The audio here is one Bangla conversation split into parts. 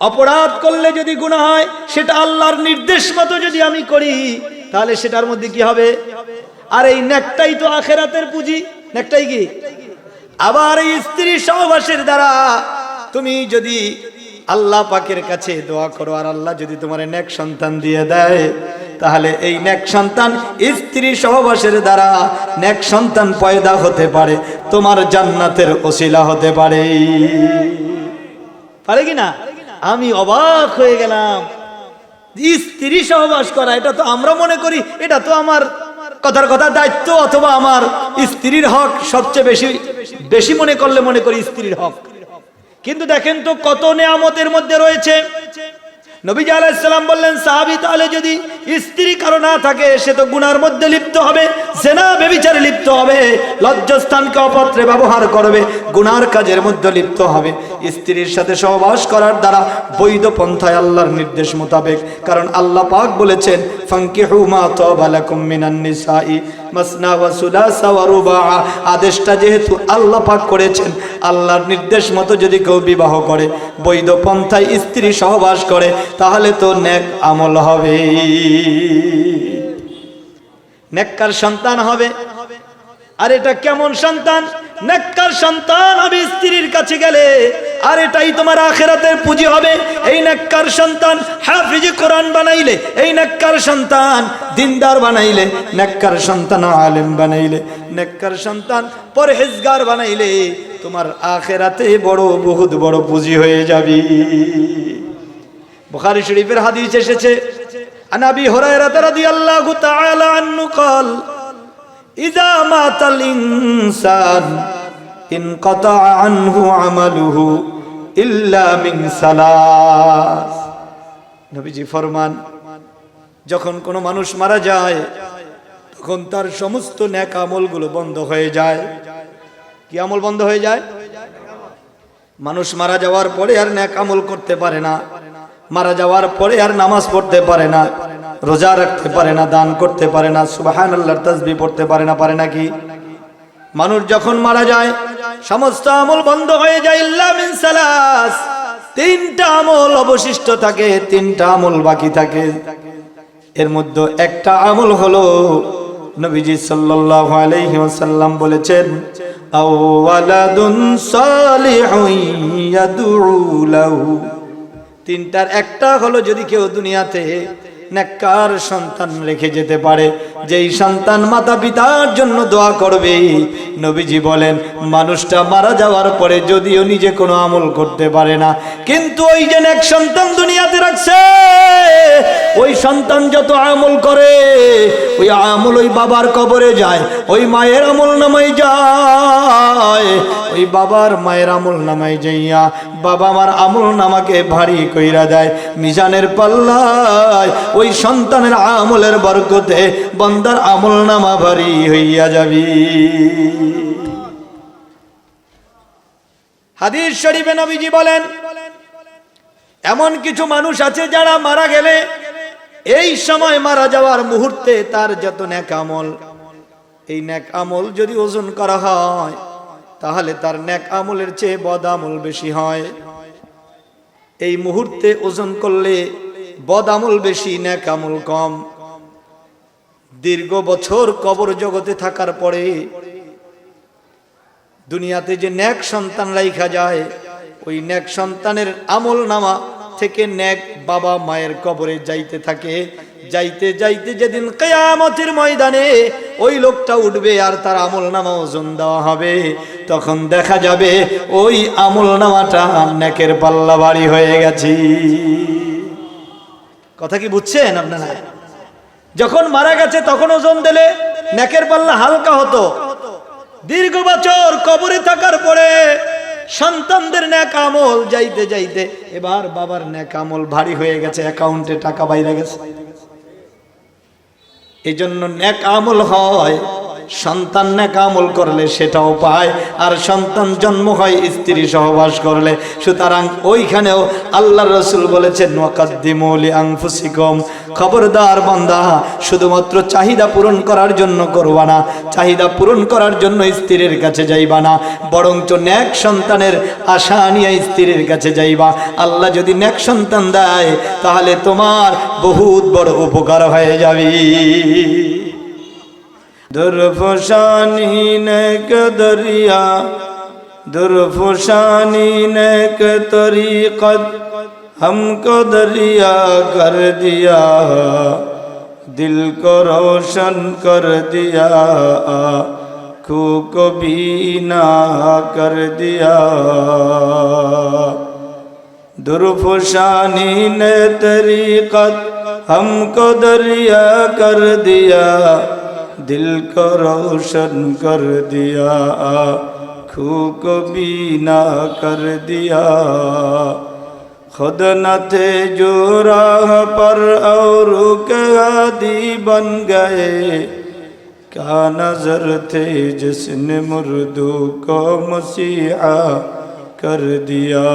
অপরাধ করলে যদি গুনাহ হয় সেটা আল্লাহর নির্দেশ মতো যদি আমি করি তাহলে সেটার মধ্যে কি হবে? আর এই নেকটাই তো আখিরাতের পুঁজি। নেকটাই কি? আবার এই স্ত্রী সহবাসের দ্বারা তুমি যদি আল্লাহ পাকের কাছে দোয়া করো আর আল্লাহ যদি তোমার নেক সন্তান দিয়ে দেয়, তাহলে এই নেক সন্তান স্ত্রী সহবাসের দ্বারা নেক সন্তান পয়দা হতে পারে, তোমার জান্নাতের ওসিলা হতে পারে। পারে কি না? আমি অবাক হয়ে গেলাম, স্ত্রী সহবাস করা এটা তো আমরা মনে করি এটা তো আমার কথার কথা দায়িত্ব অথবা আমার স্ত্রীর হক সবচেয়ে বেশি মনে করলে মনে করি স্ত্রীর হক। কিন্তু দেখেন তো কত নেয়ামতের মধ্যে রয়েছে। নবীজি আলাইহিস সালাম বললেন, সাহাবী তাহলে যদি স্ত্রী কারো না থাকে সে তো গুনার মধ্যে লিপ্ত হবে, জিনা ব্যভিচারে লিপ্ত হবে, লজ্জাস্থানকে অপত্রে ব্যবহার করবে, গুনার কাজের মধ্যে লিপ্ত হবে। স্ত্রীর সাথে সহবাস করার দ্বারা বৈধ পন্থায় আল্লাহর নির্দেশ মোতাবেক, কারণ আল্লাহ পাক বলেছেন ফানকিহু মা তাবা লাকুম মিনান নিসাই মাসনা ওয়া সুলাসা ওয়া রুবা। আদেশটা যেহেতু আল্লাহ পাক করেছেন, আল্লাহর নির্দেশ মতো যদি কেউ বিবাহ করে, বৈধ পন্থায় স্ত্রী সহবাস করে, তাহলে তো নেক আমল হবে, নেককার সন্তান হবে। আর এটা কেমন সন্তান? নেককার সন্তান হবে স্ত্রীর কাছে গেলে, আর এটাই তোমার আখিরাতের পুঁজি হবে। এই নেককার সন্তান হাফিজ কোরআন বানাইলে, এই নেককার সন্তান দিনদার বানাইলে, নেককার সন্তান আলেম বানাইলে, নেককার সন্তান পরহেজগার বানাইলে তোমার আখিরাতে বহুত বড় পুঁজি হয়ে যাবে। বুখারী শরীফের হাদিস এসেছে, আন আবি হুরায়রা রাদিয়াল্লাহু তাআলা আনহু قال ইযা মাতাল ইনসান ইনকাতা আনহু আমালুহু ইল্লা মিন সালাস। নবীজি ফরমান, যখন কোনো মানুষ মারা যায় তখন তার সমস্ত নেক আমলগুলো বন্ধ হয়ে যায়। কি আমল বন্ধ হয়ে যায়? মানুষ মারা যাওয়ার পরে আর নেক আমল করতে পারে না, মারা যাওয়ার পরে আর নামাজ পড়তে পারে না, রোজা রাখতে পারে না, দান করতে পারে না, সুবহানাল্লাহর তাসবিহ পড়তে পারে না। পারে নাকি? মানুষ যখন মারা যায় সমস্ত আমল বন্ধ হয়ে যায় ইল্লা মিন সালাস। তিনটা আমল অবশিষ্ট থাকে, তিনটা আমল বাকি থাকে। এর মধ্যে একটা আমল হলো নবীজি সাল্লাল্লাহু আলাইহি ওয়াসাল্লাম বলেছেন, আও ওয়ালাদুন সালিহুন ইয়াদউ লাহু। তিনটার একটা হলো যদি কেউ দুনিয়াতে নেককার সন্তান রেখে যেতে পারে, যেই সন্তান মাতা পিতার জন্য দোয়া করবে। নবীজি বলেন, মানুষটা মারা যাওয়ার পরে যদিও নিজে কোনো আমল করতে পারে না, কিন্তু ওই যে নেক সন্তান দুনিয়াতে রাখছে, ওই সন্তান যত আমল করে ওই আমল ওই বাবার কবরে যায়, ওই মায়ের আমল নামায় যায়, ওই বাবার মায়ের আমল নামায় যাইয়া বাবা আমার আমল নামাকে ভারী কইরা দেয়। মিজানের পাল্লায় ওই সন্তানের আমলের বরকতে বান্দার আমল নামা ভারী হইয়া যাবে। হাদিস শরীফে নবীজি বলেন, এমন কিছু মানুষ আছে যারা মারা গেলে এই সময় মারা যাওয়ার মুহূর্তে তার যত নেক আমল, এই নেক আমল যদি ওজন করা হয় তাহলে তার নেক আমলের চেয়ে বদ আমল বেশি হয়। এই মুহূর্তে ওজন করলে বদ আমল বেশি, নেক আমল কম। দীর্ঘ বছর কবর জগতে থাকার পরে দুনিয়াতে যে নেক সন্তান রাইখা যায়, ওই নেক সন্তানের আমল নামা থেকে নেক বাবা মায়ের কবরে যাইতে থাকে। যাইতে যাইতে যেদিন কিয়ামতের ময়দানে ওই লোকটা উঠবে আর তার আমল নামা ওজন দেওয়া হবে, তখন দেখা যাবে ওই আমল নামাটা নেকের পাল্লা ভারী হয়ে গেছে। কথা কি বুঝছেন আপনারা? যখন মারা গেছে তখন ওজন দিলে নেকের পাল্লা হালকা হতো। দীর্ঘ বছর কবরে থাকার পরে সন্তানদের নেক আমল যাইতে যাইতে এবার বাবার নেক আমল ভারী হয়ে গেছে, অ্যাকাউন্টে টাকা বাইরে গেছে। এই জন্য নেক আমল হয়, সন্তান নেক আমল করলে সেটাও পায়, আর সন্তান জন্ম হয় স্ত্রী সহবাস করলে। সুতরাং ওইখানেও আল্লাহর রাসূল বলেছেন, ওয়াকাদ্দিমু লিআনফুসিকুম খবরদার বান্দা, শুধুমাত্র চাহিদা পূরণ করার জন্য করবা না, চাহিদা পূরণ করার জন্য স্ত্রীর কাছে যাইবা না, বরঞ্চ নেক সন্তানের আশা নিয়ে স্ত্রীর কাছে যাইবা। আল্লাহ যদি নেক সন্তান দেয় তাহলে তোমার বহুত বড় উপকার হয়ে যাবে। দুরফশানি নেক দরিয়া, दुर्फशानी नेक तरीक़त हमको दरिया कर दिया, दिल को रोशन कर दिया, आँखों को बीना कर दिया। दुर्फशानी ने तरीक़त हमको दरिया कर दिया, दिल को रोशन कर दिया, आँखों को बीना कर दिया। खुद न थे जो राह पर और के आदि बन गए, क्या नजर थे जिसने मुर्दों को मसीहा कर दिया,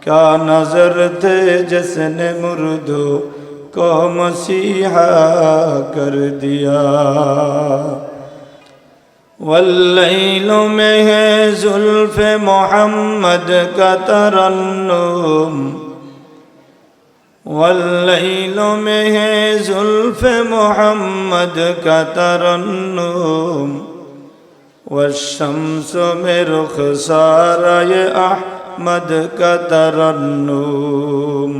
क्या नजर थे जिसने मुर्दों को मसीहा कर दिया। वल्लैल में है जुल्फ़े मोहम्मद का तरन्नुम, वल्लैल में है जुल्फ़े मोहम्मद का तरन्नुम, वश्शम्स में रुख़सारे अहमद का तरन्नुम,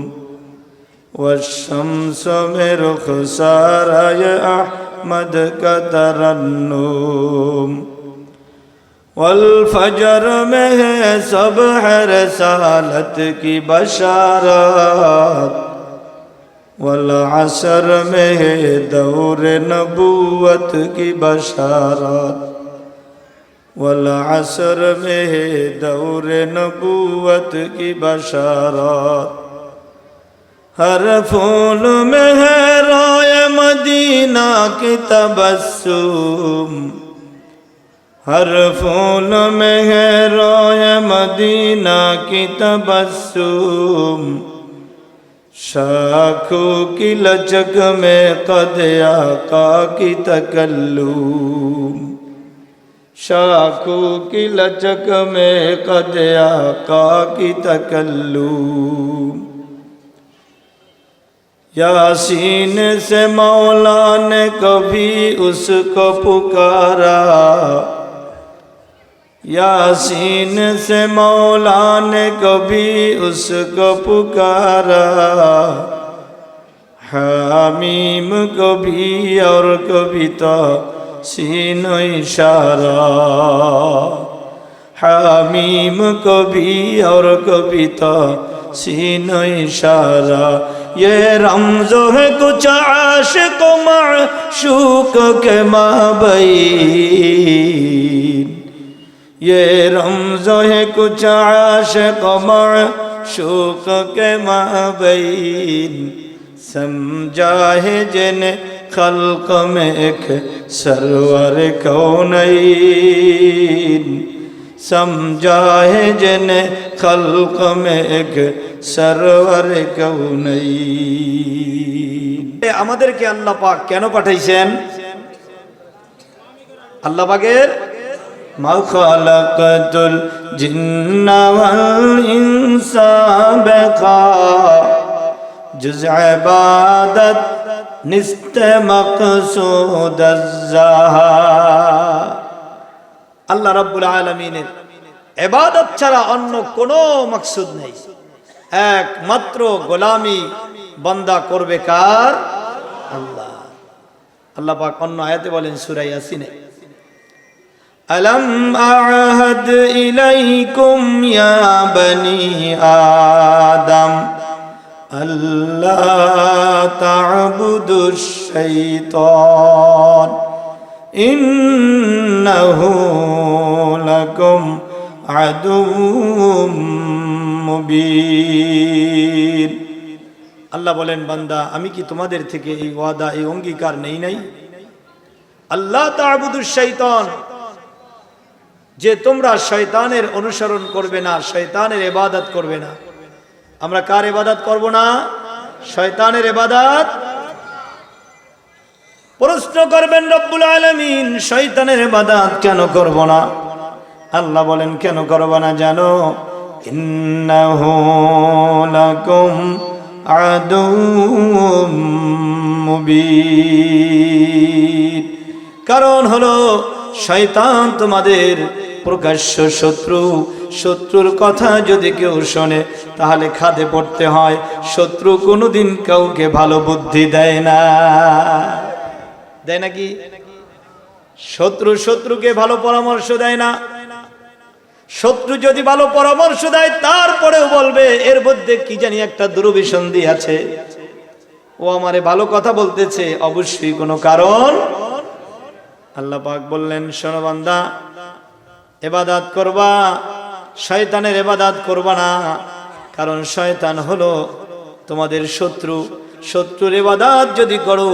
वश्शम्स में रुख़सारे अहमद का तरन्नुम। वल फजर में है सबह रसालत की बशारत, वल असर में है दौर नबूवत की बशारत, वल असर में है दौर नबूवत की बशारत। हर फूल में है रोए मदीना की तबस्सुम, हर फूल में है रोए मदीना की तबस्सुम, शाखों की लचक में कद आका की तकल्लुम, शाखों की लचक में कद आका की तकल्लुम। यासीन से मौला ने कभी उसको पुकारा, यासीन से मौला ने कभी उसको पुकारा, हामीम कभी और कभी तो सीन इशारा, हामीम कभी और कभी तो सीन इशारा। ये रमज़ो है कुछ आशिक़ माशूक़ के माबैन, ये रमज़ो है कुछ आशिक़ माशूक़ के माबैन। समझा है जिन्हें खल्क़ में एक सरवर कौनैन, समझा है जिन्हें खल्क़ में एक सरवर कौनैन। আমাদেরকে আল্লাহ পাক কেন পাঠাইছেন? আল্লাহ পাকের মা খালাকাতুল জিন্না ওয়াল ইনসা বিকা জুজ ইবাদত নিস্ত মাকসুদ আয-যাহা। আল্লাহ রাব্বুল আলামিনের ইবাদত ছাড়া অন্য কোনো মাকসুদ নেই। একমাত্র গোলামি বান্দা করবে কার? আল্লাহ। আল্লাহ পাক অন্য আয়াতে বলেন সূরা ইয়াসিনে, আলাম আ'হাদ ইলাইকুম ইয়া বনি আদম আল্লা তা'বুদুশ শাইতান ইন্নাহু লাকুম আদুউম মুবিন। আল্লাহ বলেন, বান্দা আমি কি তোমাদের থেকে এই ওয়াদা, এই অঙ্গীকার নেই নাই? আল্লাহ তা'বুদুশ শাইতান, যে তোমরা শয়তানের অনুসরণ করবে না, শয়তানের ইবাদত করবে না। আমরা কার ইবাদত করব না? শয়তানের ইবাদত। প্রশ্ন করবেন রব্বুল আলামিন, শয়তানের ইবাদত কেন করব না? আল্লাহ বলেন কেন করব না জানো? ইন্নাহু লাকুম আদুউম মুবিন। কারণ হলো শয়তান তোমাদের প্রকাশ্য শত্রু। শত্রুর কথা যদি কেউ শোনে তাহলে খাদে পড়তে হয়। শত্রু কোনোদিন কাউকে ভালো বুদ্ধি দেয় না, দেয় নাকি? শত্রু শত্রুকে ভালো পরামর্শ দেয় না। শত্রু যদি ভালো পরামর্শ দেয় তারপরেও বলবে এর মধ্যে কি জানি একটা দুরভিসন্ধি আছে, ও আমারে ভালো কথা বলতেছে, অবশ্যই কোনো কারণ। আল্লাহ পাক বললেন শোনো বান্দা, ইবাদত করবা, শয়তানের ইবাদত করবা না। কারণ শয়তান হলো তোমাদের শত্রু। শত্রুর ইবাদত যদি করো,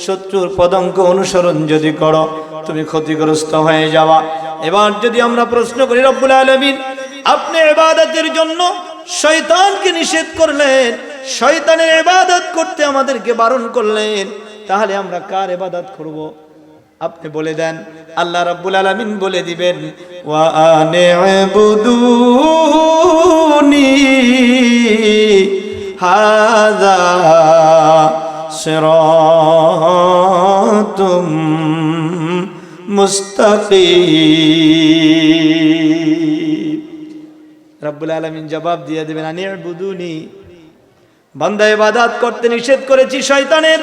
শত্রুর পদাঙ্ক অনুসরণ যদি করো, তুমি ক্ষতিগ্রস্ত হয়ে যাবা। এবার যদি আমরা প্রশ্ন করি, রব্বুল আলামিন আপনি ইবাদতের জন্য শয়তানকে নিষেধ করলেন, শয়তানের ইবাদত করতে আমাদেরকে বারণ করলেন, তাহলে আমরা কার ইবাদত করব? আপনি বলে দেন। আল্লাহ রাব্বুল আলামিন বলে দিবেন, ওয়া আনি'বুদুনি হাযা সিরাতুম মুস্তাকিম। রাব্বুল আলামিন জবাব দিয়ে দিবেন, আনি'বুদুনি, বান্দা ইবাদত করতে নিষেধ করেছি শয়তানের।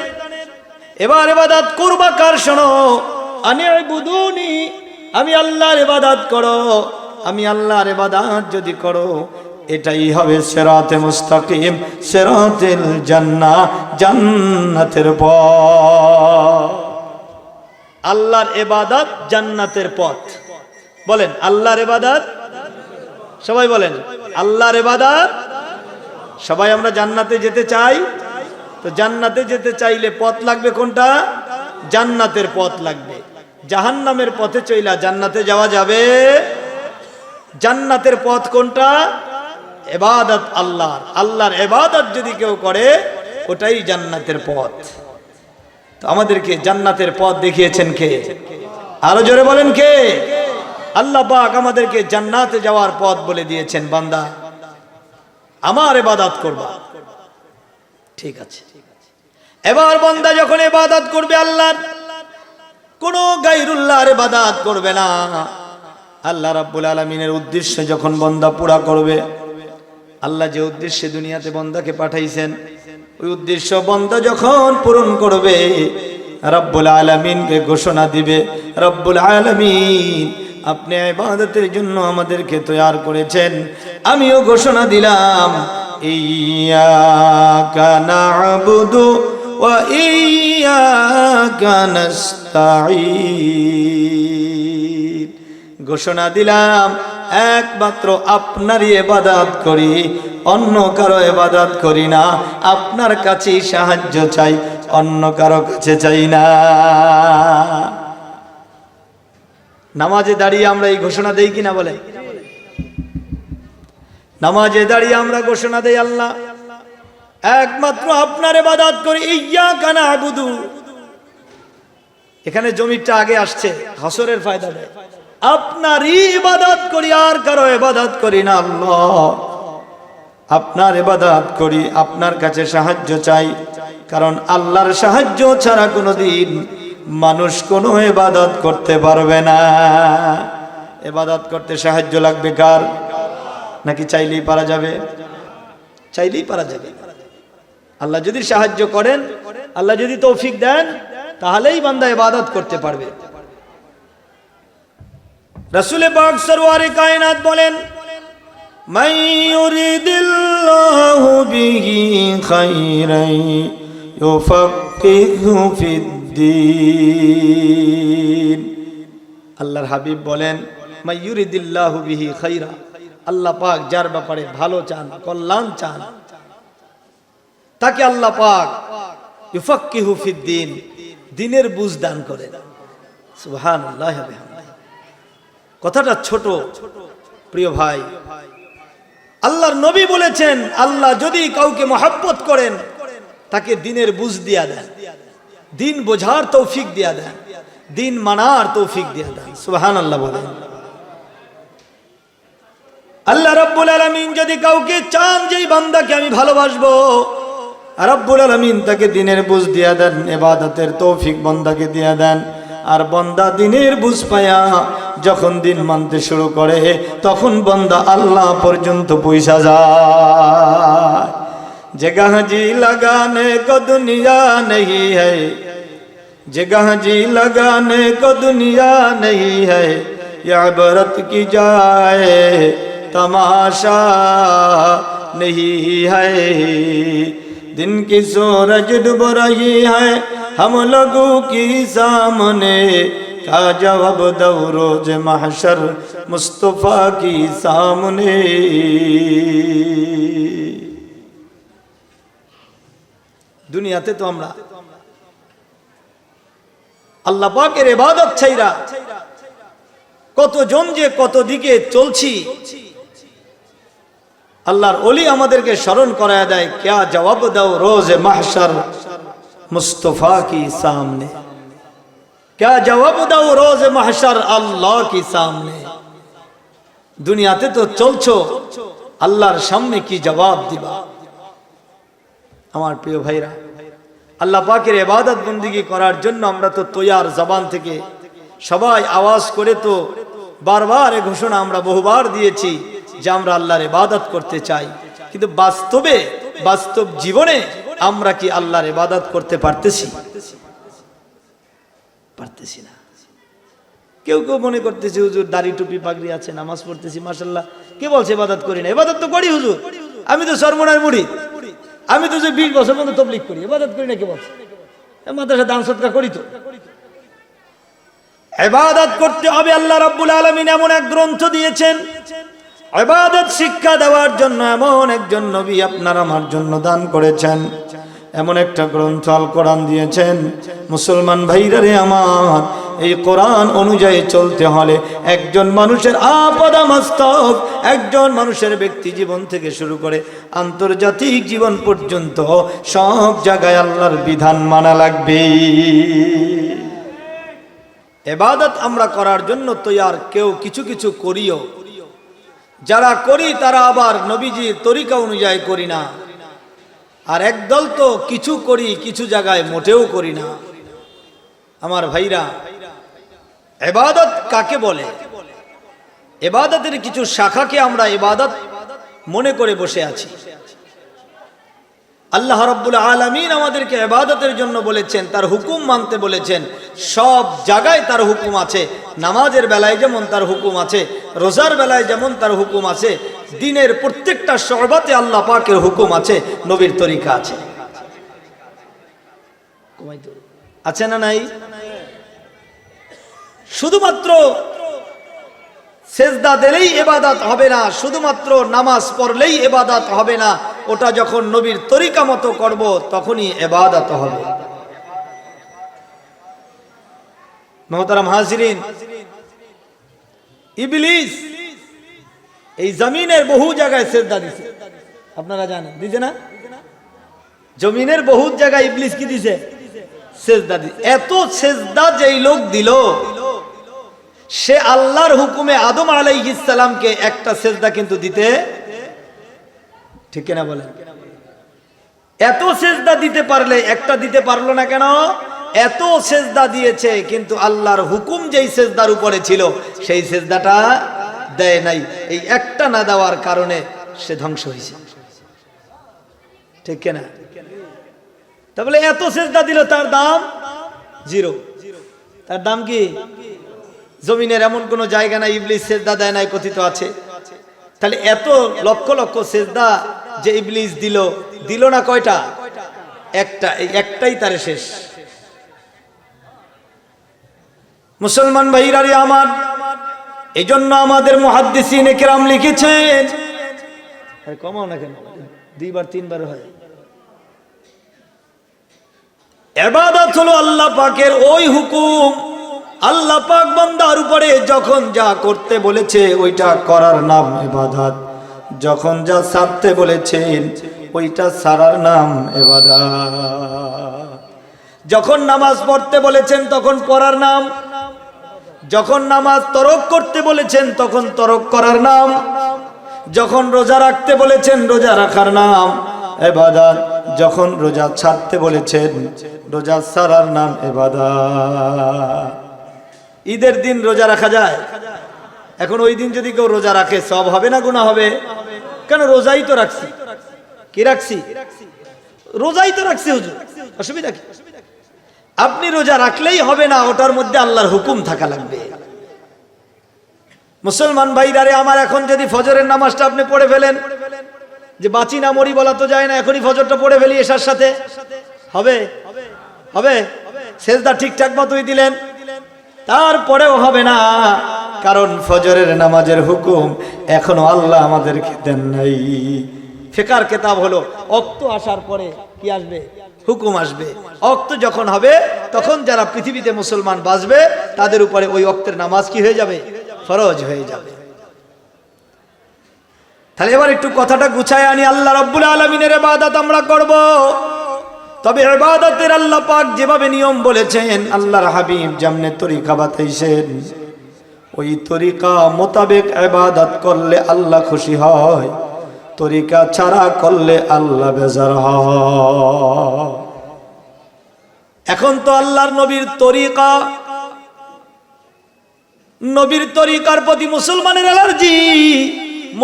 এবার ইবাদত করবা কার? শোনো, আনি'বুদুনি, আমি আল্লাহর ইবাদত করো। আমি আল্লাহর ইবাদত যদি করো, এটাই হবে সিরাতে মুস্তাকিম, সিরাতুল জান্নাহ, জান্নাতের পথ। আল্লাহর ইবাদত জান্নাতের পথ। বলেন আল্লাহর ইবাদত, সবাই বলেন আল্লাহর ইবাদত। সবাই আমরা জান্নাতে যেতে চাই, তো জান্নাতে যেতে চাইলে পথ লাগবে কোনটা? জান্নাতের পথ লাগবে। জাহান্নামের পথে চইলা জান্নাতে যাওয়া যাবে? জান্নাতের পথ কোনটা? ইবাদত আল্লাহর। আল্লাহর ইবাদত যদি কেউ করে, ওটাই জান্নাতের পথ। তো আমাদেরকে জান্নাতের পথ দেখিয়েছেন কে? আরো জোরে বলেন কে? আল্লাহ পাক আমাদেরকে জান্নাতে যাওয়ার পথ বলে দিয়েছেন। বান্দা আমার ইবাদত করবা, ঠিক আছে। এবার বান্দা যখন ইবাদত করবে আল্লাহর, কোনো গায়রুল্লাহর ইবাদত করবে না। আল্লাহ রাব্বুল আলামিনের উদ্দেশ্য যখন বান্দা পুরা করবে, আল্লাহ যে উদ্দেশ্যে দুনিয়াতে বান্দাকে পাঠাইছেন, ওই উদ্দেশ্য বান্দা যখন পূরণ করবে, রব্বুল আলামিনকে ঘোষণা দিবে, রব্বুল আলামিন আপনি ইবাদতের জন্য আমাদেরকে তৈরি করেছেন। আমিও ঘোষণা দিলাম, ইয়্যাকা না'বুদু ওয়া ইয়্যাকা নাস্তাঈন। ঘোষণা দিলাম একমাত্র আপনারই ইবাদত করি, অন্য কারো ইবাদত করি না। আপনার কাছেই সাহায্য চাই, অন্য কারো কাছে চাই না। নামাজে দাঁড়িয়ে আমরা এই ঘোষণা দেই কিনা? বলে নামাজে দাঁড়িয়ে আমরা ঘোষণা দেই, আল্লাহ একমাত্র আপনার ইবাদত করি, ইয়্যাকা না'বুদু। এখানে জমিরটা আগে আসছে, হাসরের ফায়দা দেয়। আপনারই ইবাদত করি, আর কারো ইবাদত করি না। আল্লাহ আপনার ইবাদত করি, আপনার কাছে সাহায্য চাই। কারণ আল্লাহর সাহায্য ছাড়া কোনোদিন মানুষ কোনো ইবাদত করতে পারবে না। ইবাদত করতে সাহায্য লাগবে কার? নাকি চাইলেই পারা যাবে? চাইলেই পারা যাবে। আল্লাহ যদি সাহায্য করেন, আল্লাহ যদি তৌফিক দেন, তাহলেই বান্দা ইবাদত করতে পারবে। রাসূল পাক সরওয়ারে কায়নাত বলেন, মান ইউরিদিল্লাহু বিহি খায়রান ইউফাক্কিহু ফিদ্দীন। আল্লাহর হাবিব বলেন, মান ইউরিদিল্লাহু বিহি খায়রা, আল্লাহ পাক যার ব্যাপারে ভালো চান, কল্যাণ চান, তাকে আল্লাহ পাক ইউফাক্কিহু ফিদ্দীন, দ্বীনের বুঝ দান করেন। সুবহানাল্লাহ। কথাটা ছোট, প্রিয় ভাই। আল্লাহর নবী বলেছেন, আল্লাহ যদি কাউকে মহব্বত করেন, তাকে দিনের বুঝ দিয়া দেন, দিন বোঝার তৌফিক দিয়া দেন, দিন মানার তৌফিক দিয়া দেন। সুবহানাল্লাহ বলেন। আল্লাহ রাব্বুল আলামিন যদি কাউকে চান যে এই বান্দাকে আমি ভালোবাসবো, রাব্বুল আলামিন তাকে দিনের বুঝ দিয়া দেন, ইবাদতের তৌফিক বান্দাকে দিয়া দেন। আর বান্দা দিনের বুঝ পায়া যখন দিন মানতে শুরু করে তখন বান্দা আল্লাহ পর্যন্ত পৌঁছা যায়। जगह जी लगाने को दुनिया नहीं है, जगह जी लगाने को दुनिया नहीं है, ये इबरत की जाए तमाशा नहीं है। दिन की सूरज डूब रही है हम लोगों की सामने, क्या जवाब दो रोज महशर मुस्तफा की सामने। দুনিয়াতে তো আমরা আল্লাহ পাকের ইবাদত ছাইরা কতজন যে কত দিকে চলছি, আল্লাহর ওলি আমাদেরকে স্মরণ করায় দেয়, क्या जवाब दो रोज महशर मुस्तफा की सामने, क्या जवाब दो रोज महशर अल्लाह की सामने। দুনিয়াতে তো চলছো, আল্লাহর সামনে কি জবাব দিবা? আমার প্রিয় ভাইরা, আল্লাহ পাকের ইবাদত বন্দেগী করার জন্য আমরা তো তৈয়ার জবান থেকে সবাই আওয়াজ করে তো বারবার এই ঘোষণা আমরা বহুবার দিয়েছি যে আমরা আল্লাহর ইবাদত করতে চাই, কিন্তু বাস্তবে বাস্তব জীবনে আমরা কি আল্লাহর ইবাদত করতে পারতেছি? পারতেছি না। কেউ কেউ মনে করতেছে হুজুর দাড়ি টুপি পাগড়ি আছে, নামাজ পড়তেছি, মাশাআল্লাহ, কে বলছে ইবাদত করি না? ইবাদত তো করি হুজুর, আমি তো সরমনার মুরিদ, আমি তো যে 20 বছর পর্যন্ত তাবলীগ করি, ইবাদত করি না কে বলছে? মাদ্রাসা দান সদকা করি তো। ইবাদত করতে হবে। আল্লাহ রাব্বুল আলামিন এমন এক গ্রন্থ দিয়েছেন, ইবাদত শিক্ষা দেওয়ার জন্য এমন একজন নবী আপনার আমার জন্য দান করেছেন, এমন একটা গ্রন্থ আল কোরআন দিয়েছেন। মুসলমান ভাইরা রে আমার, এই কোরআন অনুযায়ী চলতে হলে একজন মানুষের আপাদমস্তক, একজন মানুষের ব্যক্তি জীবন থেকে শুরু করে আন্তর্জাতিক জীবন পর্যন্ত সব জায়গায় আল্লাহর বিধান মানা লাগবে। ইবাদত আমরা করার জন্য তৈয়ার, কেউ কিছু কিছু করিও, যারা করি তারা আবার নবীজির তরিকা অনুযায়ী করি না, আর একদল তো কিছু করি কিছু জায়গায় মোটেও করি না। আমার ভাইরা, ইবাদত কাকে বলে? ইবাদতের কিছু শাখাকে আমরা ইবাদত মনে করে বসে আছি। আল্লাহ রাব্বুল আলামিন আমাদেরকে ইবাদতের জন্য বলেছেন, তার হুকুম মানতে বলেছেন। সব জায়গায় তার হুকুম আছে। নামাজের বেলায় যেমন তার হুকুম আছে, রোজার বেলায় যেমন তার হুকুম আছে, দিনের প্রত্যেকটা শরবতে আল্লাহ পাকের হুকুম আছে, নবীর তরিকা আছে। আছে না নাই? শুধুমাত্র সেজদা দিলেই ইবাদত হবে না, শুধুমাত্র নামাজ পড়লেই ইবাদত হবে না, ওটা যখন নবীর তরিকা মতো করব তখনই ইবাদত হবে। মুহতারাম হাজিরিন, ইবলিস এই জমিনের বহু জায়গায় সেজদা দিছে, আপনারা জানেন, দিছে না? জমিনের বহু জায়গায় ইবলিস কি দিছে? সেজদা দিছে। এত সেজদা যেই লোক দিল, সে আল্লাহর হুকুমে আদম আলাইহিস সালামকে একটা সেজদা কিন্তু দিতে, ঠিক কিনা বলেন? এত সেজদা দিতে পারলে একটা দিতে পারলো না কেন? এত সেজদা দিয়েছে, কিন্তু আল্লাহর হুকুম যেই সেজদার উপরে ছিল সেই সেজদাটা দেয় নাই। এই একটা না দেওয়ার কারণে সে ধ্বংস হয়েছে, ঠিক কিনা? তাহলে এত সেজদা দিল, তার দাম জিরো। তার দাম কি? জমিনের এমন কোন জায়গা নাই ইবলিস সেজদা দেয় নাই, কথিত আছে। তাহলে এত লক্ষ লক্ষ সেজদা যে ইবলিস দিল, দিল না কয়টা? একটা। এই একটাই তার শেষ। মুসলমান ভাইরা আমার, এই জন্য আমাদের মুহাদ্দিসিনে কেরাম লিখেছেন, কমাও না কেন, 2 বার 3 বার হয়। ইবাদত হলো আল্লাহ পাকের ওই হুকুম, আল্লাহ পাক বান্দার উপরে যখন যা করতে বলেছে ওইটা করার নাম ইবাদত, যখন যা ছাড়তে বলেছেন ওইটা ছাড়ার নাম ইবাদত। যখন নামাজ পড়তে বলেছেন তখন পড়ার নাম, যখন নামাজ তরক করতে বলেছেন তখন তরক করার নাম, যখন রোজা রাখতে বলেছেন রোজা রাখার নাম ইবাদত, যখন রোজা ছাড়তে বলেছেন রোজা ছাড়ার নাম ইবাদত। ঈদের দিন রোজা রাখা যায়? এখন ওই দিন যদি কেউ রোজা রাখে সব হবে না গুনাহ হবে? কেন, রোজাই তো রাখছি। কি রাখছি? রোজাই তো রাখছি হুজুর, অসুবিধা কি? আপনি রোজা রাখলেই হবে না, ওটার মধ্যে আল্লাহর হুকুম থাকা লাগবে। মুসলমান ভাইরারে আমার, এখন যদি ফজরের নামাজটা আপনি পড়ে ফেলেন, যে বাঁচি না মরি বলা তো যায় না, এখনই ফজরটা পড়ে ফেলি এশার সাথে, হবে? হবে? সেজদা ঠিকঠাক মতোই দিলেন, তারপরেও হবে না, কারণ ফজরের নামাজের হুকুম এখনো আল্লাহ আমাদেরকে দেন নাই। ফিকার কিতাব হলো ওয়াক্ত আসার পরে কি আসবে? হুকুম আসবে। ওয়াক্ত যখন হবে তখন যারা পৃথিবীতে মুসলমান বাঁচবে তাদের উপরে ওই ওয়াক্তের নামাজ কি হয়ে যাবে? ফরজ হয়ে যাবে। তাহলে এবার একটু কথাটা গুছায় আনি। আল্লাহ রাব্বুল আলামিনের ইবাদত আমরা করব, তবে ইবাদতের আল্লাহ পাক যেভাবে নিয়ম বলেছেন, আল্লাহর হাবিব যেমনে তরিকা বাতাইছেন, ওই তরিকা মোতাবেক ইবাদত করলে আল্লাহ খুশি হয়, তরিকা ছাড়া করলে আল্লাহ বেজার হয়। এখন তো আল্লাহর নবীর তরিকা, নবীর তরিকার প্রতি মুসলমানের অ্যালার্জি।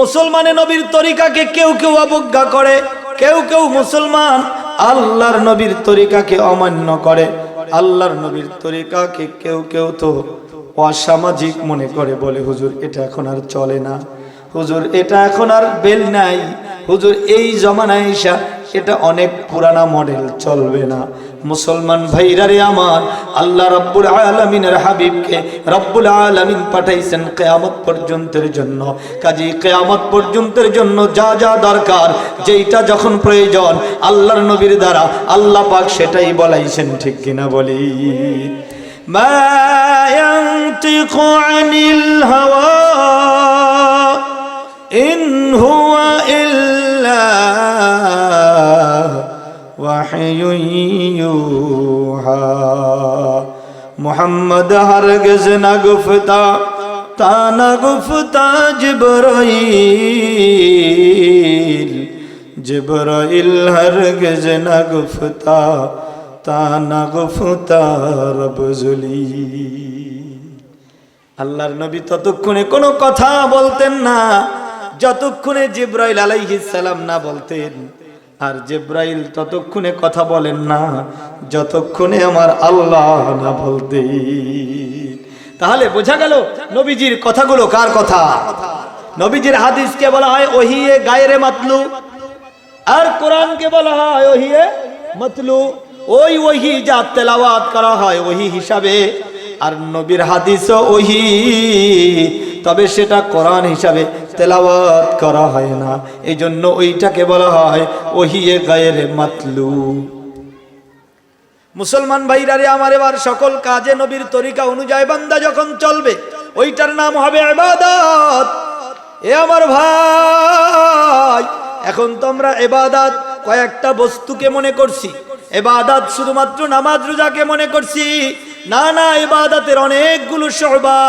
মুসলমানের নবীর তরিকাকে কেউ কেউ অবজ্ঞা করে, কেউ কেউ মুসলমান আল্লাহর নবীর তরিকাকে অমান্য করে। আল্লাহর নবীর তরিকাকে কেউ কেউ তো অসামাজিক মনে করে, বলে হুজুর এটা এখন আর চলে না, হুজুর এটা এখন আর বেল নাই, হুজুর এই জমানায় এসা এটা অনেক পুরানা মডেল, চলবে না। মুসলমান ভাইরারে আমার, আল্লাহ রাব্বুল আলামিনের হাবিবকে রাব্বুল আলামিন পাঠাইছেন কিয়ামত পর্যন্তের জন্য। কাজী কিয়ামত পর্যন্তের জন্য যা যা দরকার, যেইটা যখন প্রয়োজন আল্লাহর নবীর দ্বারা আল্লাহ পাক সেটাই বলাইছেন, ঠিক কিনা বলি? মা ইয়ানতিকু আনিল হাওয়া ইন হুয়া ইল্লা ওয়াহয়ুন ইউহা। মুহাম্মদ হরগিজ না গুফতা, তা না গুফতা জিবরাইল, জিবরাইল হরগিজ না গুফতা, তা না গুফতা রবজুলি। আল্লাহর নবী ততক্ষণে কোনো কথা বলতেন না যতক্ষণে জিবরাইল আলাইহিস সালাম না বলতেন, আর জিবরাইল ততক্ষণে কথা বলেন না যতক্ষণে আমার আল্লাহ না বলতেন। তাহলে বোঝা গেল নবীজির কথাগুলো কার কথা? নবীজির হাদিসকে বলা হয় ওহিয়ে গায়রে মাতলু, আর কোরআনকে বলা হয় ওহিয়ে মাতলু। ওই ওহি যা তেলাওয়াত করা হয় ওহি হিসাবে, আর নবীর হাদিসও ওহি, তবে সেটা কোরআন হিসাবে তেলাওয়াত করা হয় না, এই জন্য ওইটাকে বলা হয় ওহিয়ে গায়রে মাতলু। মুসলমান ভাইরারে আমার, এবার সকল কাজে নবীর তরিকা অনুযায়ী বান্দা যখন চলবে ওইটার নাম হবে ইবাদত। এ আমার ভাই, এখন তো আমরা ইবাদত কয়েকটা বস্তুকে মনে করছি, ইবাদত শুধুমাত্র নামাজ রোজাকে মনে করছি। না না, ইবাদতের অনেকগুলো শোভা,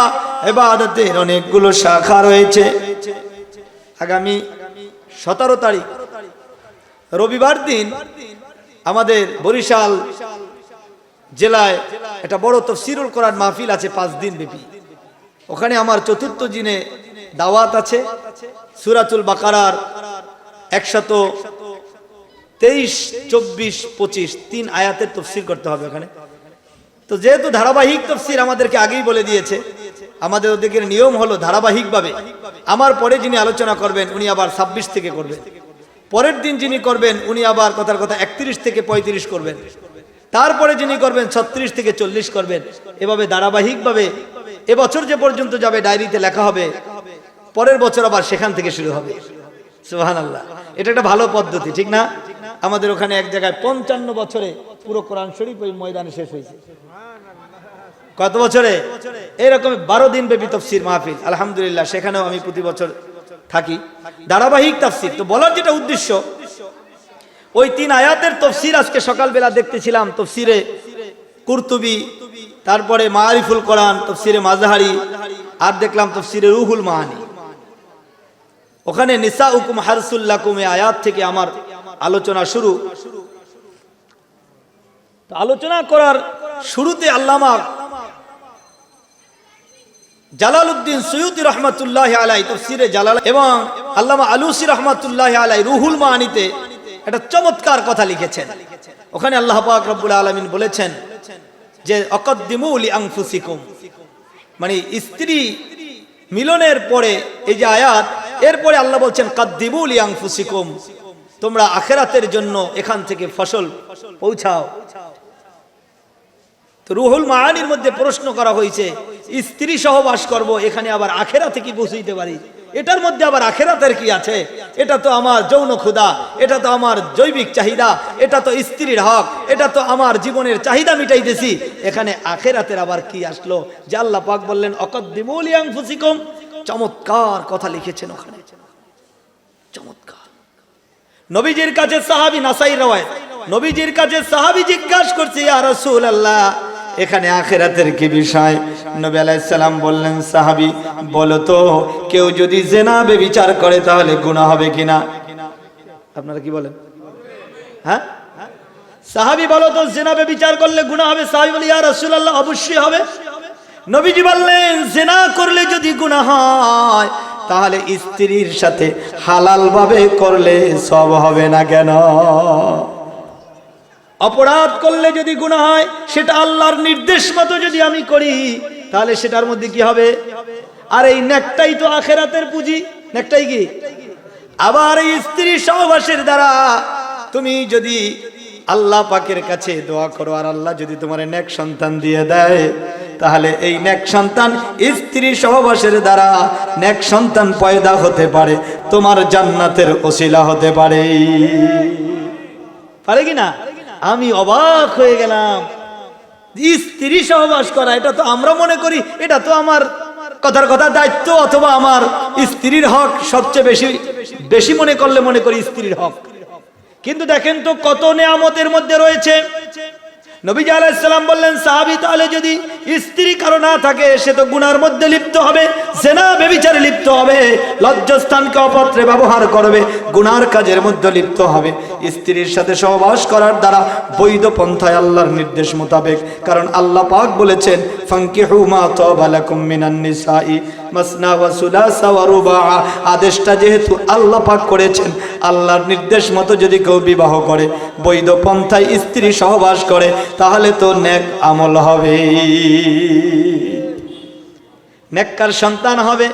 ইবাদতের অনেকগুলো শাখা রয়েছে। আগামী 17 তারিখ রবিবার দিন আমাদের বরিশাল জেলায় একটা বড় তাফসীরুল কোরআন মাহফিল আছে 5 দিন ব্যাপী। ওখানে আমার চতুর্থ দিনে দাওয়াত আছে। সূরাতুল বাকারার 123, 24, 25 3 আয়াতের তাফসীর করতে হবে ওখানে। তো যেহেতু ধারাবাহিক তাফসীর আমাদেরকে আগেই বলে দিয়েছে, আমাদের ওদিকের নিয়ম হলো ধারাবাহিকভাবে আমার পরে যিনি আলোচনা করবেন উনি আবার 26 থেকে করবেন, পরের দিন যিনি করবেন উনি আবার কথার কথা 31 থেকে 35 করবেন, তারপরে যিনি করবেন 36 থেকে 40 করবেন। এভাবে ধারাবাহিকভাবে এবছর যে পর্যন্ত যাবে ডায়েরিতে লেখা হবে, পরের বছর আবার সেখান থেকে শুরু হবে। সুবহানাল্লাহ, এটা একটা ভালো পদ্ধতি, ঠিক না? আমাদের ওখানে এক জায়গায় 55 বছরে পুরো কোরআন শরীফ ওই ময়দানে শেষ হয়েছে। কত বছরে? এরকম 12 দিন ব্যাপী তাফসীর মাহফিল, আলহামদুলিল্লাহ সেখানেও আমি প্রতি বছর থাকি। ধারাবাহিক তাফসীর। তো বলার যেটা উদ্দেশ্য, ওই 3 আয়াতের তাফসীর আজকে সকালবেলা দেখতেছিলাম, তাফসীরে কুরতুবী, তারপরে মারিফুল কোরআন, তাফসীরে মাযহারি, আর দেখলাম তাফসীরে রুহুল মাআনি। ওখানে নিসাউকুম হারসুল লাকুম এই আয়াত থেকে আমার আলোচনা শুরু। তো আলোচনা করার শুরুতে আল্লামা জালালউদ্দিন সুয়ুতী রহমাতুল্লাহি আলাইহি তাফসীরে জালাল এবং আল্লামা আলুসি রহমাতুল্লাহি আলাইহি রুহুল মাআনিতে একটা চমৎকার কথা লিখেছেন। ওখানে আল্লাহ পাক রব্বুল আলামিন বলেছেন যে আকাদ্দিমু লি আনফুসিকুম, মানে স্ত্রী মিলনের পরে এই যে আয়াত, এরপরে আল্লাহ বলছেন কাদ্দিমু লি আনফুসিকুম, তোমরা আখিরাতের জন্য এখান থেকে ফসল পৌঁছাও। তো রুহুল মাআনির মধ্যে প্রশ্ন করা হয়েছে, স্ত্রী সহবাস করব, এখানে আবার আখিরাতে কি পৌঁছাইতে পারি? এটার মধ্যে আবার আখিরাতের কি আছে? এটা তো আমার যৌন ক্ষুধা, এটা তো আমার জৈবিক চাহিদা, এটা তো স্ত্রীর হক, এটা তো আমার জীবনের চাহিদা মিটাইতেছি, এখানে আখিরাতের আবার কি আসলো? যে আল্লাহ পাক বললেন আকাদ্দিমু লি আনফুসিকুম। চমৎকার কথা লিখেছেন ওখানে, চমৎকার। নবীজির কাছে সাহাবী, নাসাই রওয়ায়াত, নবীজির কাছে সাহাবী জিজ্ঞাসা করছে, ইয়া রাসূলুল্লাহ, এখানে আখিরাতের কি বিষয়? নবী আলাইহিস সালাম বললেন, সাহাবী বলো তো, কেউ যদি জিনা ব্যভিচার করে তাহলে গুনাহ হবে কিনা? আপনারা কি বলেন? হ্যাঁ, সাহাবী বলো তো, জিনা ব্যভিচার করলে গুনাহ হবে? সাহাবী বলে, ইয়া রাসূলুল্লাহ, অবশ্যই হবে। নবীজি বললেন, জিনা করলে যদি গুনাহ হয় তাহলে স্ত্রীর সাথে হালাল ভাবে করলে সব হবে না কেন? অপরাধ করলে যদি গুনাহ হয়, সেটা আল্লাহর নির্দেশ মতো যদি আমি করি তাহলে সেটার মধ্যে কি হবে? আর এই নেকটাই তো আখিরাতের পুঁজি, নেকটাই কি? আবার এই স্ত্রী সহবাসের দ্বারা তুমি যদি আল্লাহ পাকের কাছে দোয়া করো আর আল্লাহ যদি তোমার নেক সন্তান দিয়ে দেয়, তাহলে এই নেক সন্তান স্ত্রী সহবাসের দ্বারা নেক সন্তান পয়দা হতে পারে, তোমার জান্নাতের ওসিলা হতে পারে। পারে কি না? আমি অবাক হয়ে গেলাম, স্ত্রী সহবাস করা, এটা তো আমরা মনে করি এটা তো আমার কথার কথা দায়িত্ব অথবা আমার স্ত্রীর হক, সবচেয়ে বেশি মনে করি স্ত্রীর হক। কিন্তু দেখেন তো কত নেয়ামতের মধ্যে রয়েছে। নবী আলাইহিস সালাম বললেন, সাহাবী তাহলে যদি স্ত্রী কারো না থাকে, সে তো গুনার মধ্যে লিপ্ত হবে, জিনা ব্যভিচারে লিপ্ত হবে, লজ্জাস্থানকে অপত্রে ব্যবহার করবে, গুনার কাজের মধ্যে লিপ্ত হবে। স্ত্রীর সাথে সহবাস করার দ্বারা বৈধ পন্থায় আল্লাহর নির্দেশ মোতাবেক, কারণ আল্লাহ পাক বলেছেন, ফানকিহু মা তাবা লাকুম মিনান নিসাই মাসনা ওয়া সুলাসা ওয়া রুবা। আদেশটা যেহেতু আল্লাহ পাক করেছেন, আল্লাহর নির্দেশ মতো যদি কেউ বিবাহ করে, বৈধ পন্থায় স্ত্রী সহবাস করে, তাহলে তো নেক আমল হবে, নেককার সন্তান হবে।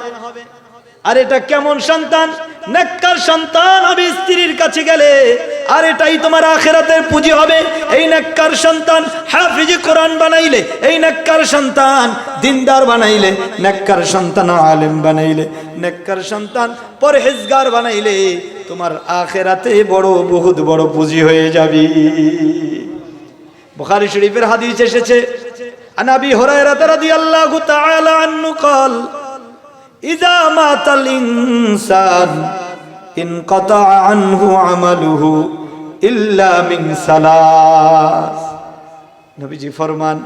আর এটা কেমন সন্তান? নেককার সন্তান হবে স্ত্রীর কাছে গেলে, আর এটাই তোমার আখিরাতের পুঁজি হবে। এই নেককার সন্তান হাফিজ কোরআন বানাইলে, এই নেককার সন্তান দিনদার বানাইলে, নেককার সন্তান আলেম বানাইলে, নেককার সন্তান পরহেজগার বানাইলে, তোমার আখিরাতে বহুত বড় পুঁজি হয়ে যাবে। বুখারী শরীফের হাদিস এসেছে, আন আবি হুরায়রা রাদিয়াল্লাহু তাআলা আনহু قال ইযা মাতাল ইনসান ইনকাতা আনহু আমালুহু ইল্লা মিন সালাস। নবীজি ফরমান,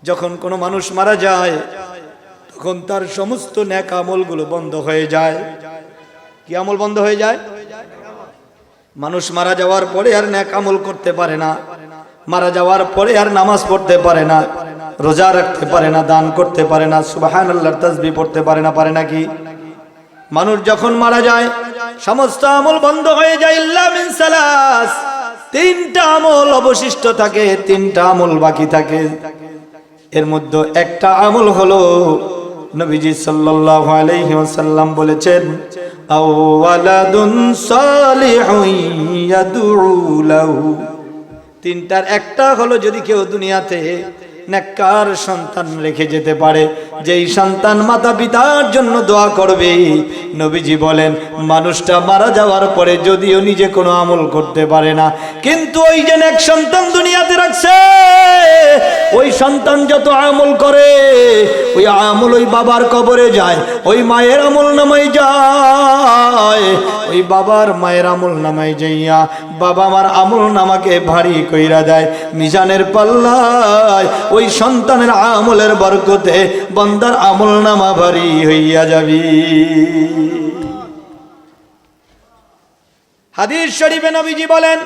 যখন কোনো মানুষ মারা যায় তখন তার সমস্ত নেক আমলগুলো বন্ধ হয়ে যায়। কি আমল বন্ধ হয়ে যায়? মানুষ মারা যাওয়ার পরে আর নেক আমল করতে পারে না, মারা যাওয়ার পরে আর নামাজ পড়তে পারে না, রোজা রাখতে পারে না, দান করতে পারে না, সুবহানাল্লাহর তাসবিহ পড়তে পারে না। পারে নাকি? মানুষ যখন মারা যায় সমস্ত আমল বন্ধ হয়ে যায়, ইল্লা মিন সালাস, 3টা আমল অবশিষ্ট থাকে, 3টা আমল বাকি থাকে। এর মধ্যে একটা আমল হলো, নবীজি সাল্লাল্লাহু আলাইহি ওয়াসাল্লাম বলেছেন, আও ওয়ালাদুন সালিহুন ইয়াদউ লাহু। 3টার একটা হলো, যদি কেউ দুনিয়াতে নেককার সন্তান রেখে যেতে পারে, যেই সন্তান মাতা পিতার জন্য দোয়া করবে। নবীজি বলেন মানুষটা মারা যাওয়ার পরে যদিও নিজে কোনো আমল করতে পারে না, কিন্তু ওই যে নেক সন্তান দুনিয়াতে রাখছে, ওই সন্তান যত আমল করে ওই আমল ওই বাবার কবরে যায়, ওই মায়ের আমল নামায় যায়, ওই বাবার মায়ের আমল নামায় যাইয়া বাবা মার আমল নামাকে ভারী কইরা দেয়। মিজানের পাল্লায় ওই সন্তানের আমলের বরকতে বান্দার আমল নামা ভারী হইয়া যাবি। হাদিস শরীফে নবীজি বলেন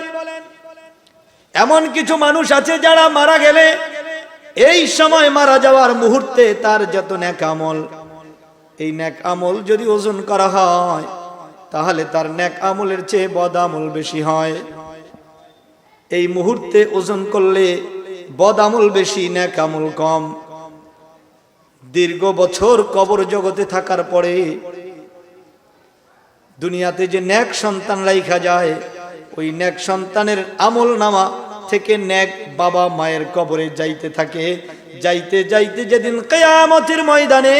এমন কিছু মানুষ আছে যারা মারা গেলে এই সময় মারা যাওয়ার মুহূর্তে তার যত নেক আমল, এই নেক আমল যদি ওজন করা হয় তাহলে তার নেক আমলের চেয়ে বদ আমল বেশি হয়। এই মুহূর্তে ওজন করলে বদ আমল বেশি, নেক আমল কম। দীর্ঘ বছর কবর জগতে থাকার পরে দুনিয়াতে যে নেক সন্তান রাইখা যায়, ওই নেক সন্তানের আমল নামা থেকে নেক বাবা মায়ের কবরে যাইতে থাকে। যাইতে যাইতে যেদিন কিয়ামতের ময়দানে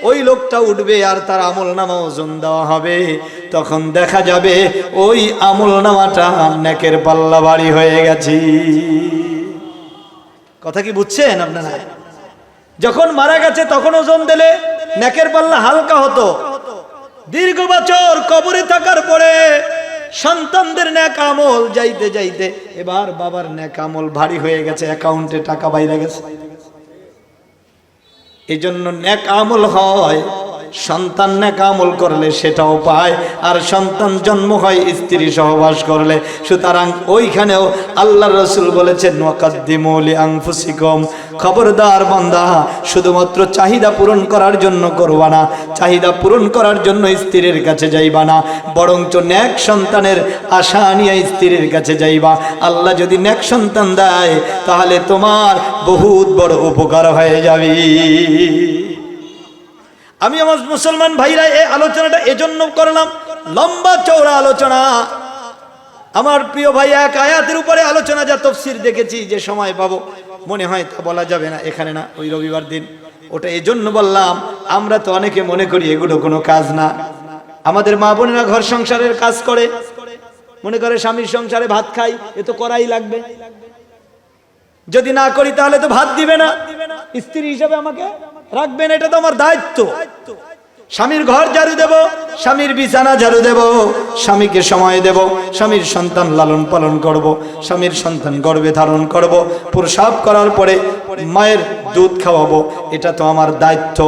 ওই লোকটা উঠবে আর তার আমল নামা ওজন দেওয়া হবে, তখন দেখা যাবে ওই আমল নামাটা নেকের পাল্লা ভারী হয়ে গেছে। কথা কি বুঝছেন আপনারা? যখন মারা গেছে তখন ওজন দিলে নেকের পাল্লা হালকা হতো, দীর্ঘ বছর কবরে থাকার পরে সন্তানদের নেক আমল যাইতে যাইতে এবার বাবার নেক আমল ভারী হয়ে গেছে, অ্যাকাউন্টে টাকা বাইরে গেছে। এই জন্য নেক আমল হয়, সন্তান নেক আমল করলে সেটাও পায়, আর সন্তান জন্ম হয় স্ত্রী সহবাস করলে। সুতরাং ওইখানেও আল্লাহর রাসূল বলেছেন ওয়াকাদ্দিমু লিআনফুসিকুম, খবরদার বান্দা শুধুমাত্র চাহিদা পূরণ করার জন্য করবা না, চাহিদা পূরণ করার জন্য স্ত্রীর কাছে যাইবা না, বরঞ্চ নেক সন্তানের আশা নিয়ে স্ত্রীর কাছে যাইবা। আল্লাহ যদি নেক সন্তান দেয় তাহলে তোমার বহুত বড় উপকার হয়ে যাবে। আমি আমার মুসলমান ভাইরা এই আলোচনাটা এজন্য করলাম, লম্বা চওড়া আলোচনা। আমার প্রিয় ভাই এক আয়াতের উপরে আলোচনা, যা তাফসীর দেখেছি, যে সময় পাবো মনে হয় তা বলা যাবে না, এখানে না, ওই রবিবার দিন। ওটা এজন্য বললাম, আমরা তো অনেকে মনে করি এগুলো কোনো কাজ না। আমাদের মা বোনেরা ঘর সংসারের কাজ করে, মনে করে স্বামীর সংসারে ভাত খাই, এ তো করাই লাগবে, যদি না করি তাহলে তো ভাত দিবে না, স্ত্রী হিসাবে আমাকে রাখবেন, এটা তো আমার দায়িত্ব। স্বামীর ঘর ঝাড়ু দেব, স্বামীর বিছানা ঝাড়ু দেব, স্বামীকে সময় দেব, স্বামীর সন্তান লালন পালন করব, স্বামীর সন্তান গর্ভে ধারণ করব, প্রসব করার পরে মায়ের দুধ খাওয়াবো, এটা তো আমার দায়িত্ব।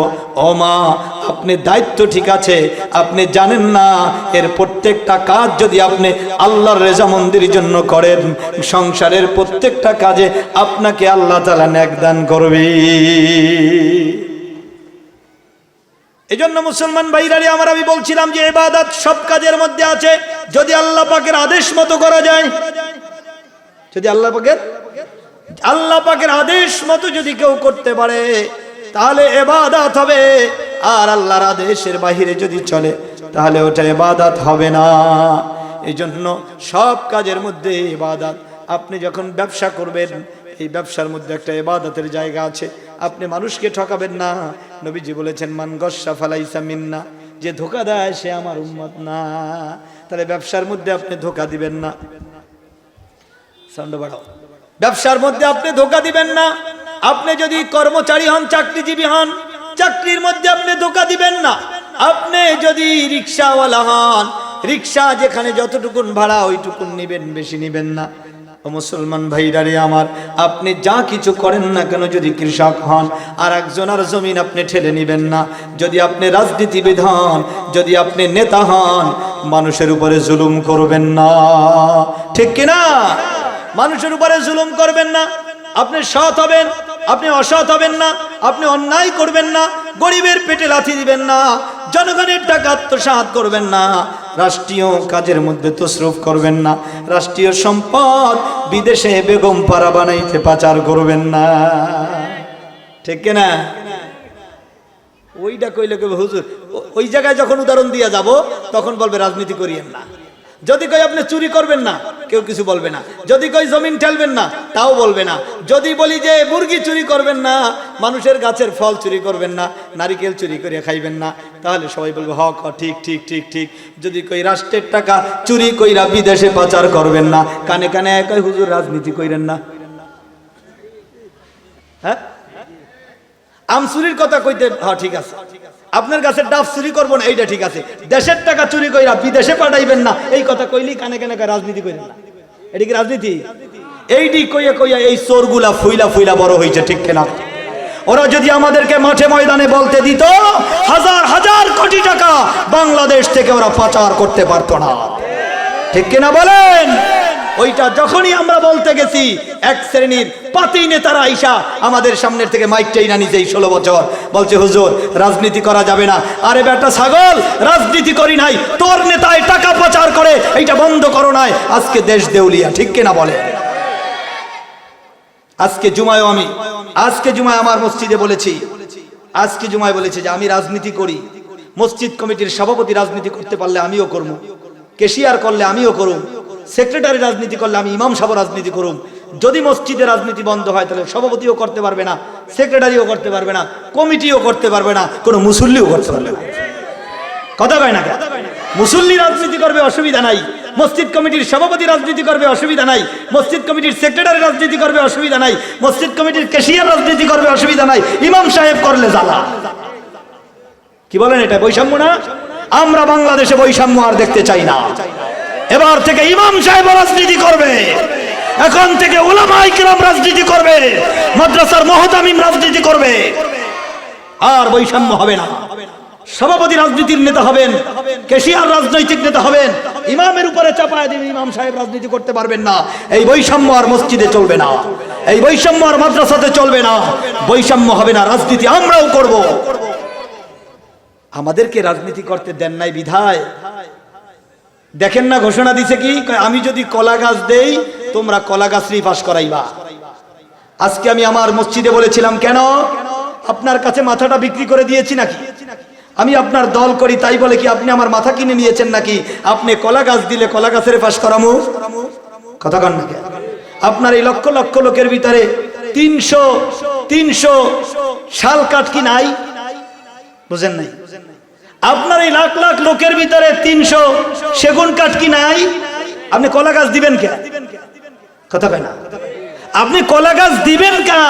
ও মা, আপনি দায়িত্ব ঠিক আছে, আপনি জানেন না এর প্রত্যেকটা কাজ যদি আপনি আল্লাহর রেজামন্দির জন্য করেন, সংসারের প্রত্যেকটা কাজে আপনাকে আল্লাহ তাআলা নেক দান করবে। এজন্য মুসলমান ভাইরারে আমি বলছিলাম যে ইবাদত সব কাজের মধ্যে আছে, যদি আল্লাহ পাকের আদেশ মতো করা যায়, যদি আল্লাহ পাকের আদেশ মতো যদি কেউ করতে পারে তাহলে ইবাদত হবে। আর আল্লাহর আদেশের বাইরে যদি চলে তাহলে ওটা ইবাদত হবে না। এজন্য সব কাজের মধ্যে ইবাদত। আপনি যখন ব্যবসা করবেন, এই ব্যবসার মধ্যে একটা ইবাদতের জায়গা আছে। আপনি মানুষকে ঠকাবেন না, নবীজি বলেছেন মান গশ্শা ফালাইসা মিন্না, যে ধোঁকা দেয় সে আমার উম্মত না। তাহলে ব্যবসার মধ্যে আপনি ধোঁকা দিবেন না, সাউন্ড বাড়াও, ব্যবসার মধ্যে আপনি ধোঁকা দিবেন না। আপনি যদি কর্মচারী হন, চাকরিজীবী হন, চাকরির মধ্যে আপনি ধোঁকা দিবেন না। আপনি যদি রিকশাওয়ালা হন, রিকশা যেখানে যতটুকুন ভাড়া ওইটুকুন নিবেন, বেশি নিবেন না। ও মুসলমান ভাইরারে আমার, আপনি যা কিছু করেন না কেন, যদি কৃষক হন, আর একজনের জমিন আপনি ঠেলে নিবেন না। যদি আপনি রাজনীতিবিদ হন, যদি আপনি নেতা হন, মানুষের উপরে জুলুম করবেন না, ঠিক কিনা? মানুষের উপরে জুলুম করবেন না। আপনি সৎ হবেন, আপনি অসৎ হবেন না, আপনি অন্যায় করবেন না, গরিবের পেটে লাথি দিবেন না, জনগণের টাকা আত্মসাৎ করবেন না, রাষ্ট্রীয় কাজের মধ্যে তসরুফ করবেন না, রাষ্ট্রীয় সম্পদ বিদেশে বেগম পাড়া বানাইতে পাচার করবেন না, ঠিক না? ওইটা কইলে হুজুর, ওই জায়গায় যখন উদাহরণ দিয়ে যাব তখন বলবে রাজনীতি করিয়েন না। যদি কই আপনি চুরি করবেন না, কেউ কিছু বলবে না। যদি কই জমিন ঠেলবেন না, তাও বলবে না। যদি বলি যে মুরগি চুরি করবেন না, মানুষের গাছের ফল চুরি করবেন না, নারিকেল চুরি করে খাইবেন না, তাহলে সবাই বলবে হক ঠিক ঠিক ঠিক ঠিক। যদি কই রাষ্ট্রের টাকা চুরি কইরা বিদেশে পাচার করবেন না, কানে কানে একই হুজুর রাজনীতি কইরেন না। হ্যাঁ, আম চুরির কথা কইতে হ্যাঁ ঠিক আছে, আপনার কাছে ডাব চুরি করবো না, এইটা ঠিক আছে। দেশের টাকা চুরি কইরা বিদেশে পাঠাইবেন না, এই কথা কইলি কানে কানে রাজনীতি করেন না। এটি কি রাজনীতি? এইটি কইয়া কইয়া এই চোরগুলা ফুইলা ফুইলা বড় হয়েছে, ঠিক কিনা? ওরা যদি আমাদেরকে মাঠে ময়দানে বলতে দিত, হাজার হাজার কোটি টাকা বাংলাদেশ থেকে ওরা পাচার করতে পারতো না, ঠিক কিনা বলেন? ওইটা যখনই আমরা বলতে গেছি, এক শ্রেণীর পাতি নেতারা আইসা আমাদের সামনের থেকে মাইক টেইনা নিছে। 16 বছর বলছে হুজুর রাজনীতি করা যাবে না। আরে বেটা ছাগল, রাজনীতি করি নাই, তোর নেতায় টাকা পাচার করে, এইটা বন্ধ করো নাই, আজকে দেশ দেউলিয়া, ঠিক কিনা বলে? আজকে জুমায় আমার মসজিদে বলেছি, আজকে জুমায় বলেছি যে আমি রাজনীতি করি। মসজিদ কমিটির সভাপতি রাজনীতি করতে পারলে আমিও করব, কেশিয়ার করলে আমিও করুম, সেক্রেটারি রাজনীতি করলে আমি ইমাম সাহেব রাজনীতি করুম। যদি মসজিদে রাজনীতি বন্ধ হয় তাহলে সভাপতিও করতে পারবে না, সেক্রেটারিও করতে পারবে না, কমিটিও করতে পারবে না, কোনো মুসল্লিও করতে পারবে না। কথা কয় না? মুসল্লি রাজনীতি করবে অসুবিধা নাই, মসজিদ কমিটির সভাপতি রাজনীতি করবে অসুবিধা নাই, মসজিদ কমিটির সেক্রেটারি রাজনীতি করবে অসুবিধা নাই, মসজিদ কমিটির ক্যাশিয়ার রাজনীতি করবে অসুবিধা নাই, ইমাম সাহেব করলে জ্বালা। কি বলেন, এটা বৈষম্য না? আমরা বাংলাদেশে বৈষম্য আর দেখতে চাই না। এবার থেকে ইমাম সাহেব রাজনীতি করবে, এখন থেকে উলামায়ে কিরাম রাজনীতি করবে, মাদ্রাসার মুহতামিম রাজনীতি করবে, আর বৈষম্য হবে না। সভাপতি রাজনীতির নেতা হবেন, কেশিয়ার রাজনৈতিক নেতা হবেন, ইমামের উপরে চাপায় দিবেন, ইমাম সাহেব রাজনীতি করতে পারবেন না। এই বৈষম্য আর মসজিদে চলবে না, এই বৈষম্য আর মাদ্রাসাতে চলবে না, বৈষম্য হবে না, রাজনীতি আমরাও করব। আমাদেরকে রাজনীতি করতে দেন নাই বিধায় দেখেন না ঘোষণা দিছে কি, আমি যদি কলা গাছ দেই তোমরা কলা গাছই পাস করাইবা। আজকে আমি আমার মসজিদে বলেছিলাম, কেন আপনার কাছে মাথাটা বিক্রি করে দিয়েছি নাকি? আমি আপনার দল করি তাই বলে কি আপনি আমার মাথা কিনে নিয়েছেন নাকি? আপনি কলা গাছ দিলে কলা গাছের পাস করামু? কথা কন নাকি? আপনার এই লক্ষ লক্ষ লোকের ভিতরে 300 শাল কাঠ কি নাই? বুঝেন নাই? আপনার এই লাখ লাখ লোকের ভিতরে 300 সেগুন কাঠ কি নাই? আপনি কলা গাছ দিবেন কে? কথা কয় না? আপনি কলা গাছ দিবেন কা?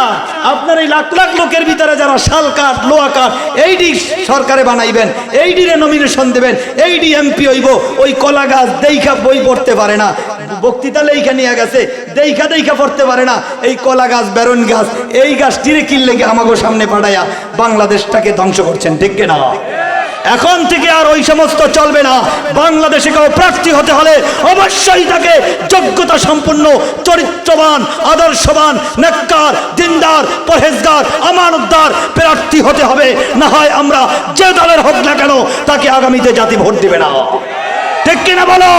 আপনার এই লাখ লাখ লোকের ভিতরে যারা শাল কাঠ, লোহা কাঠ, এইডি সরকারে বানাইবেন, এইডিরে নমিনেশন দেবেন, এইডি এমপি হইব, ওই কলা গাছ দেইখা বই পড়তে পারে না, বক্তৃতা লেখা নিয়ে গেছে, দেইখা পড়তে পারে না। এই কলা গাছ, বেরন গাছ, এই গাছটিরে কিনলে আমাকে সামনে পাঠাইয়া বাংলাদেশটাকে ধ্বংস করছেন, ঠিক কিনা? এখন থেকে আর ওই সমস্ত চলবে না। বাংলাদেশে কেউ প্রার্থী হতে হলে অবশ্যই তাকে যোগ্যতা সম্পন্ন, চরিত্রবান, আদর্শবান, নেককার, দিনদার, পরহেজগার, আমানতদার প্রার্থী হতে হবে। না হয় আমরা যে দলের হোক না কেন তাকে আগামীতে জাতি ভোট দিবে না, ঠিক কিনা বলো?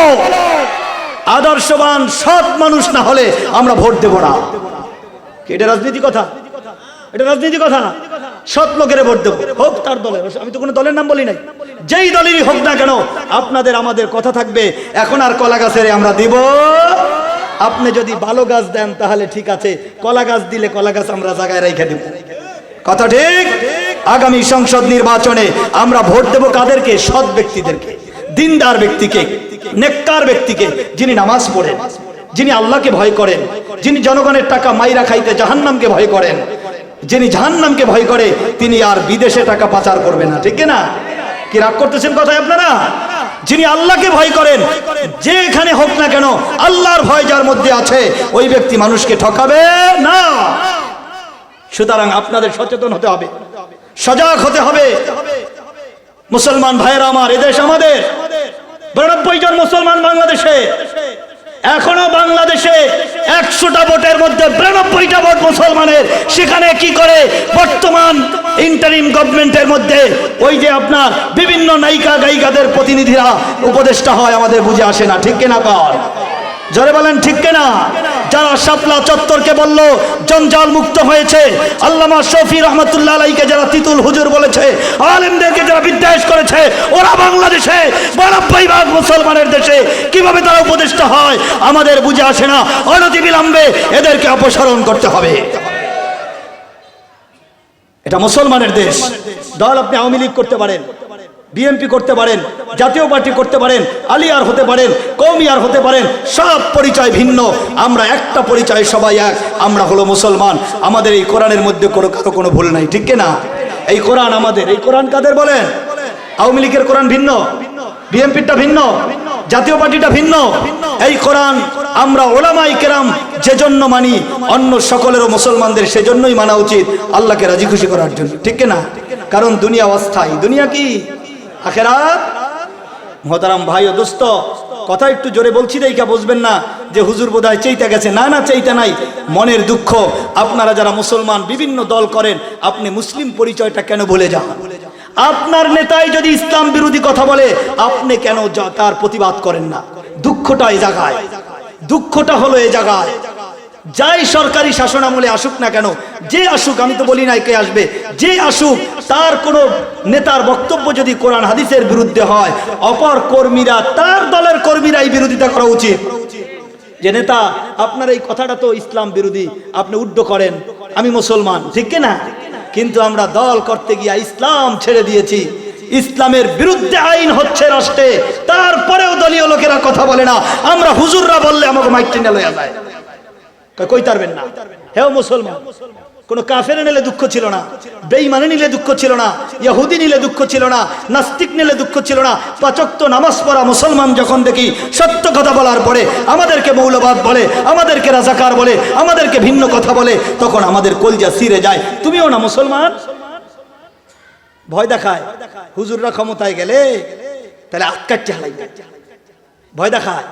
আদর্শবান সৎ মানুষ না হলে আমরা ভোট দেব না। এটা রাজনীতি কথা? এটা রাজনীতি কথা না। সৎ লোকের ভোট দেবো, হোক তার দলের, আমি তো কোনো দলের নাম বলি নাই, যেই দলেরই হোক না কেন আপনাদের আমাদের কথা থাকবে। এখন আর কলা গাছের আমরা দিব, আপনি যদি ভালো গাছ দেন তাহলে ঠিক আছে, কলা গাছ দিলে কলা গাছ আমরা জায়গায় রেখে দেব। কথা ঠিক? আগামী সংসদ নির্বাচনে আমরা ভোট দেব কাদেরকে? সৎ ব্যক্তিদেরকে, দিনদার ব্যক্তিকে, নেককার ব্যক্তিকে, যিনি নামাজ পড়েন, যিনি আল্লাহকে ভয় করেন, যিনি জনগণের টাকা মাইরা খাইতে জাহান্নামকে ভয় করেন। যিনি জাহান্নামকে ভয় করে তিনি আর বিদেশে টাকা পাচার করবে না, ঠিক না? কি রাগ করতেছেন কথায় আপনারা? যিনি আল্লাহকে ভয় করেন, যেখানে হোক না কেন আল্লাহর ভয় যার মধ্যে আছে ওই ব্যক্তি মানুষকে ঠকাবে না। সুতরাং আপনাদের সচেতন হতে হবে, সজাগ হতে হবে। মুসলমান ভাইয়েরা আমার, এদেশ আমাদের, 92 জন মুসলমান বাংলাদেশে। এখনো বাংলাদেশে 100টা ভোটের মধ্যে 92টা ভোট মুসলমানের। সেখানে কি করে বর্তমান ইন্টারিম গভর্নমেন্টের মধ্যে ওই যে আপনার বিভিন্ন নায়িকা গায়িকাদের প্রতিনিধিরা উপদেষ্টা হয়, আমাদের বুঝে আসে না, ঠিক কিনা? কর জোরে বলেন, ঠিক কিনা? যারা শাপলা চত্বরকে বলল জঞ্জাল মুক্ত হয়েছে, আল্লামা শফি রহমতুল্লাহ আলাইহিকে যারা তিতুল হুজুর বলেছে, আলেমদেরকে যারা বিদ্বেষ করেছে, ওরা বাংলাদেশে 92% মুসলমানের দেশে কিভাবে তারা উপদেষ্টা হয় আমাদের বুঝে আসে না। অনতিবিলম্বে এদেরকে অপসারণ করতে হবে। এটা মুসলমানের দেশ। দল আপনি আওয়ামী লীগ করতে পারেন, বিএনপি করতে পারেন, জাতীয় পার্টি করতে পারেন, আলিয়ার হতে পারেন, কওমিয়ার হতে পারেন, সব পরিচয় ভিন্ন, আমরা একটা পরিচয় সবাই এক, আমরা হলো মুসলমান। আমাদের এই কোরআনের মধ্যে কারো কোনো ভুল নাই, ঠিক না? এই কোরআন আমাদের। এই কোরআন কাদের বলেন? আওয়ামী লীগের কোরআন ভিন্ন, বিএনপিটা ভিন্ন, জাতীয় পার্টিটা ভিন্ন। এই কোরআন আমরা ওলামায়ে কেরাম যেজন্য মানি, অন্য সকলেরও মুসলমানদের সেজন্যই মানা উচিত, আল্লাহকে রাজি খুশি করার জন্য, ঠিক না? কারণ দুনিয়া অস্থায়ী। দুনিয়া কি? আখিরাত। মোহতারাম ভাই ও দোস্ত, কথা একটু জোরে বলছি দেখা বুঝবেন না যে হুজুর বোধহয় চেইতা গেছে। না না, চেইতা নাই, মনের দুঃখ। আপনারা যারা মুসলমান বিভিন্ন দল করেন, আপনি মুসলিম পরিচয়টা কেন ভুলে যান? আপনার নেতাই যদি ইসলাম বিরোধী কথা বলে, আপনি কেন তার প্রতিবাদ করেন না? দুঃখটা এই জায়গায়, দুঃখটা হলো এই জায়গায়। যাই সরকারি শাসন আমলে আসুক না কেন, যে আসুক, আমি তো বলি নাই কে আসবে, যে আসুক, তার কোনো নেতার বক্তব্য যদি কোরআন হাদিসের বিরুদ্ধে হয়, অপর কর্মীরা, তার দলের কর্মীরাই বিরোধিতা করা উচিত। যে নেতা আপনার এই কথাটা তো ইসলাম বিরোধী, আপনি উড্ড করেন, আমি মুসলমান, ঠিক না? কিন্তু আমরা দল করতে গিয়া ইসলাম ছেড়ে দিয়েছি। ইসলামের বিরুদ্ধে আইন হচ্ছে রাষ্ট্রে, তারপরেও দলীয় লোকেরা কথা বলে না। আমরা হুজুররা বললে আমাকে মাইক টেনে লইয়া যায়, কই তারবেন না। হেও মুসলমান, কোন কাফের নিলে দুঃখ ছিল না, বেঈমানে নিলে দুঃখ ছিল না, ইহুদি নিলে দুঃখ ছিল না, নাস্তিক নিলে দুঃখ ছিল না। 5 ওয়াক্ত নামাজ পড়া মুসলমান যখন দেখি সত্য কথা বলার পরে আমাদেরকে মৌলবাদ বলে, আমাদেরকে রাজাকার বলে, আমাদেরকে ভিন্ন কথা বলে, তখন আমাদের কলজা ছিঁড়ে যায়। তুমিও না মুসলমান? ভয় দেখায়। হুজুররা ক্ষমতায় গেলে তাহলে আটকাচ্ছে হালাই, ভয় দেখায়।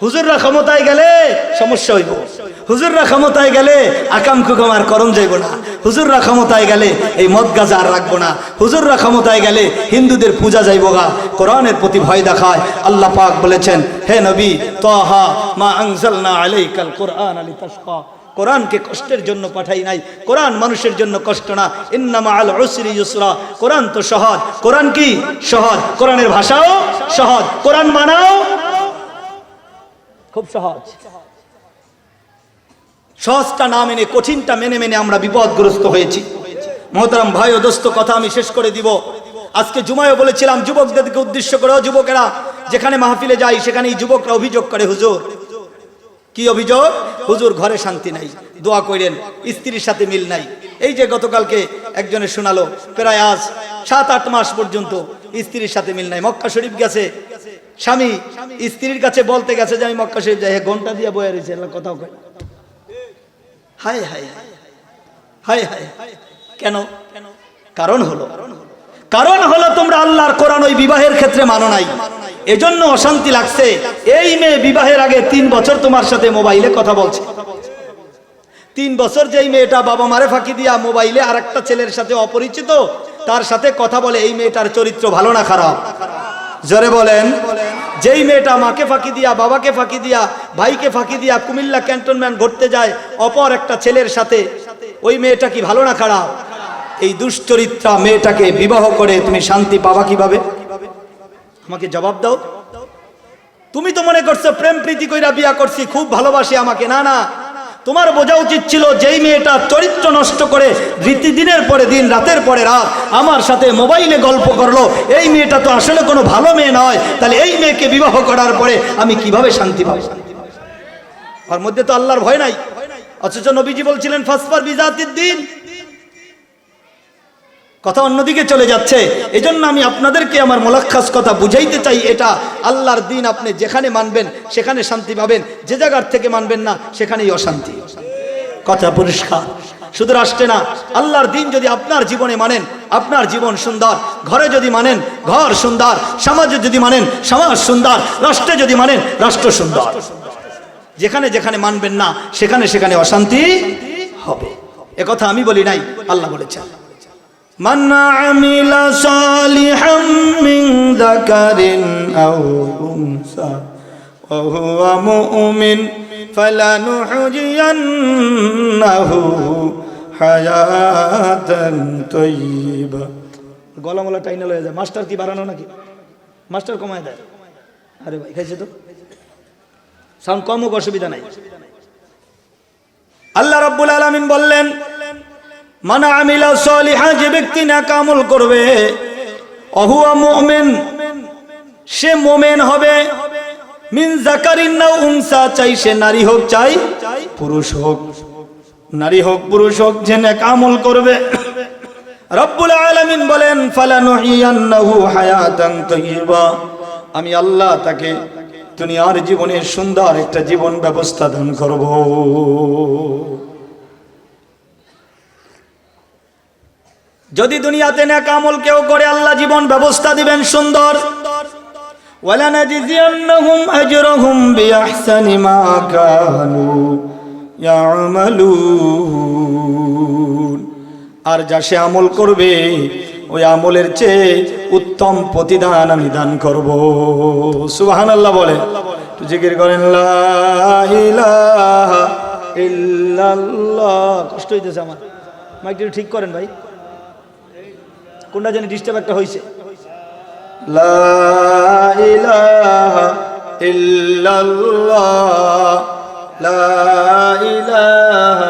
হুজুররা ক্ষমতায় গেলে সমস্যা হইব, হুজুররা ক্ষমতায় গেলে আকাম কুকাম আর করণ যাইব না, হুজুররা ক্ষমতায় গেলে এই মদ গাজা আর রাখবো না, হুজুররা ক্ষমতায় গেলে হিন্দুদের পূজা যাইব গা। কোরআনের প্রতি ভয় দেখায়। আল্লাহ পাক বলেছেন, হে নবী, তাহা মা আনজালনা আলাইকাল কুরআন লিতাশকা, কোরআনকে কষ্টের জন্য পাঠাই নাই, কোরআন মানুষের জন্য কষ্ট না। ইন্নামা আল উসরি ইউসরা, কোরআন তো সহজ। কোরআন কি? সহজ। কোরআনের ভাষাও সহজ, কোরআন মানাও খুব সহজ। সহজটা না মেনে কঠিনটা মেনে মেনে আমরা বিপদগ্রস্ত হয়েছি। মোহতারাম ভাই ও দোস্ত, কথা আমি শেষ করে দিব। আজকে জুমায়ও বলেছিলাম, যুবকদেরকে উদ্দেশ্য করে, যুবকেরা যেখানে মাহফিলে যায় সেখানেই যুবকরা অভিযোগ করে, হুজুর কি অভিযোগ? হুজুর ঘরে শান্তি নাই, দোয়া করেন, স্ত্রীর সাথে মিল নাই। এই যে গতকালকে একজনে শোনালো, প্রায় আজ 7-8 মাস পর্যন্ত স্ত্রীর সাথে মিল নাই। মক্কা শরীফ গেছে, স্বামী স্ত্রীর কাছে বলতে গেছে যে আমি মক্কা শরীফ যাই, ঘন্টা দিয়ে বয়ে রয়েছে, কথাও কয়। হায় হায় হায় হায়, কেন? কারণ হলো তোমরা আল্লাহর কোরআন ওই বিবাহের ক্ষেত্রে মানো নাই, এজন্য অশান্তি লাগছে। এই মেয়ে বিবাহের আগে 3 বছর তোমার সাথে মোবাইলে কথা বলছে। 3 বছর যেই মেয়েটা বাবা মারে ফাঁকি দিয়া মোবাইলে আর একটা ছেলের সাথে অপরিচিত তার সাথে কথা বলে, এই মেয়েটার চরিত্র ভালো না খারাপ? জোরে বলেন। যেই মেয়েটা মাকে ফাঁকি দিয়া, বাবাকে ফাঁকি দিয়া, ভাইকে ফাঁকি দিয়া কুমিল্লা ক্যান্টনমেন্ট ঘুরতে যায় অপর একটা ছেলের সাথে, ওই মেয়েটা কি ভালো না খারাপ? এই দুশ্চরিত্রা মেয়েটাকে বিবাহ করে তুমি শান্তি পাবা কিভাবে? আমাকে জবাব দাও। তুমি তো মনে করছো প্রেম প্রীতি কইরা বিয়া করছি, খুব ভালোবাসি আমাকে। না না, তোমার বোঝা উচিত ছিল যেই মেয়েটা চরিত্র নষ্ট করে দিনের পরে দিন, রাতের পরে রাত আমার সাথে মোবাইলে গল্প করলো, এই মেয়েটা তো আসলে কোনো ভালো মেয়ে নয়। তাহলে এই মেয়েকে বিবাহ করার পরে আমি কিভাবে শান্তি পাবো? ওর মধ্যে তো আল্লাহর ভয় নাই। অথচ নবীজি বলছিলেন ফাসফার বিজাতিদ দ্বীন। কথা অন্যদিকে চলে যাচ্ছে। এজন্য আমি আপনাদেরকে আমার মোলাক্কাস কথা বুঝাইতে চাই, এটা আল্লাহর দিন। আপনি যেখানে মানবেন সেখানে শান্তি পাবেন, যে জায়গার থেকে মানবেন না সেখানেই অশান্তি। কথা পরিষ্কার। শুধু রাষ্ট্রে না, আল্লাহর দিন যদি আপনার জীবনে মানেন, আপনার জীবন সুন্দর। ঘরে যদি মানেন, ঘর সুন্দর। সমাজে যদি মানেন, সমাজ সুন্দর। রাষ্ট্রে যদি মানেন, রাষ্ট্র সুন্দর। যেখানে যেখানে মানবেন না সেখানে সেখানে অশান্তি হবে। একথা আমি বলি নাই, আল্লাহ বলেছেন। মান আমিলা সালিহাম মিন যাকারিন আও উনসা ওয়া হুয়া মুমিন ফালানুহইয়ান্নাহু হায়াতান তাইয়্যিবা। গলামলা টাইনা লয়ে যায়। মাস্টার কি বাড়ানো নাকি? মাস্টার কমায় দেয়। আরে ভাই খাইছে তো, সাউন্ড কম হোক অসুবিধা নাই। আল্লাহ রাব্বুল আলামিন বললেন, মান আমিলা সালিহা, যে ব্যক্তি নেক আমল করবে, অহুয়া মুমিন, সে মুমিন হবে, মিন যাকারিন নাও উনসা, চাই সে নারী হোক চাই পুরুষ হোক, নারী হোক পুরুষ হোক, যে নেক আমল করবে। রব্বুল আলামিন বলেন, ফালানুহিয়ান্নাহু হায়াতান তাইয়্যিবা, আমি আল্লাহ তাকে দুনিয়ার জীবনে সুন্দর একটা জীবন ব্যবস্থা দান করব। যদি দুনিয়াতে নেক আমল কেউ করে, আল্লাহ জীবন ব্যবস্থা দিবেন সুন্দর। ওয়ালানাজিজিয়ান্নাহুম আজরাহুম বিআহসানি মা কানু ইয়ামালুন, আর যা সে আমল করবে ওই আমলের চেয়ে উত্তম প্রতিদান আমি দান করব। সুবহানাল্লাহ বলে, একটু জিকির করেন লা ইলাহা ইল্লাল্লাহ। কষ্ট হইতেছে আমার, মাইকটা ঠিক করেন ভাই, কোনটা জানি ডিস্টার্ব একটা হইছে। লা ইলাহা ইল্লাল্লাহ, লা ইলাহা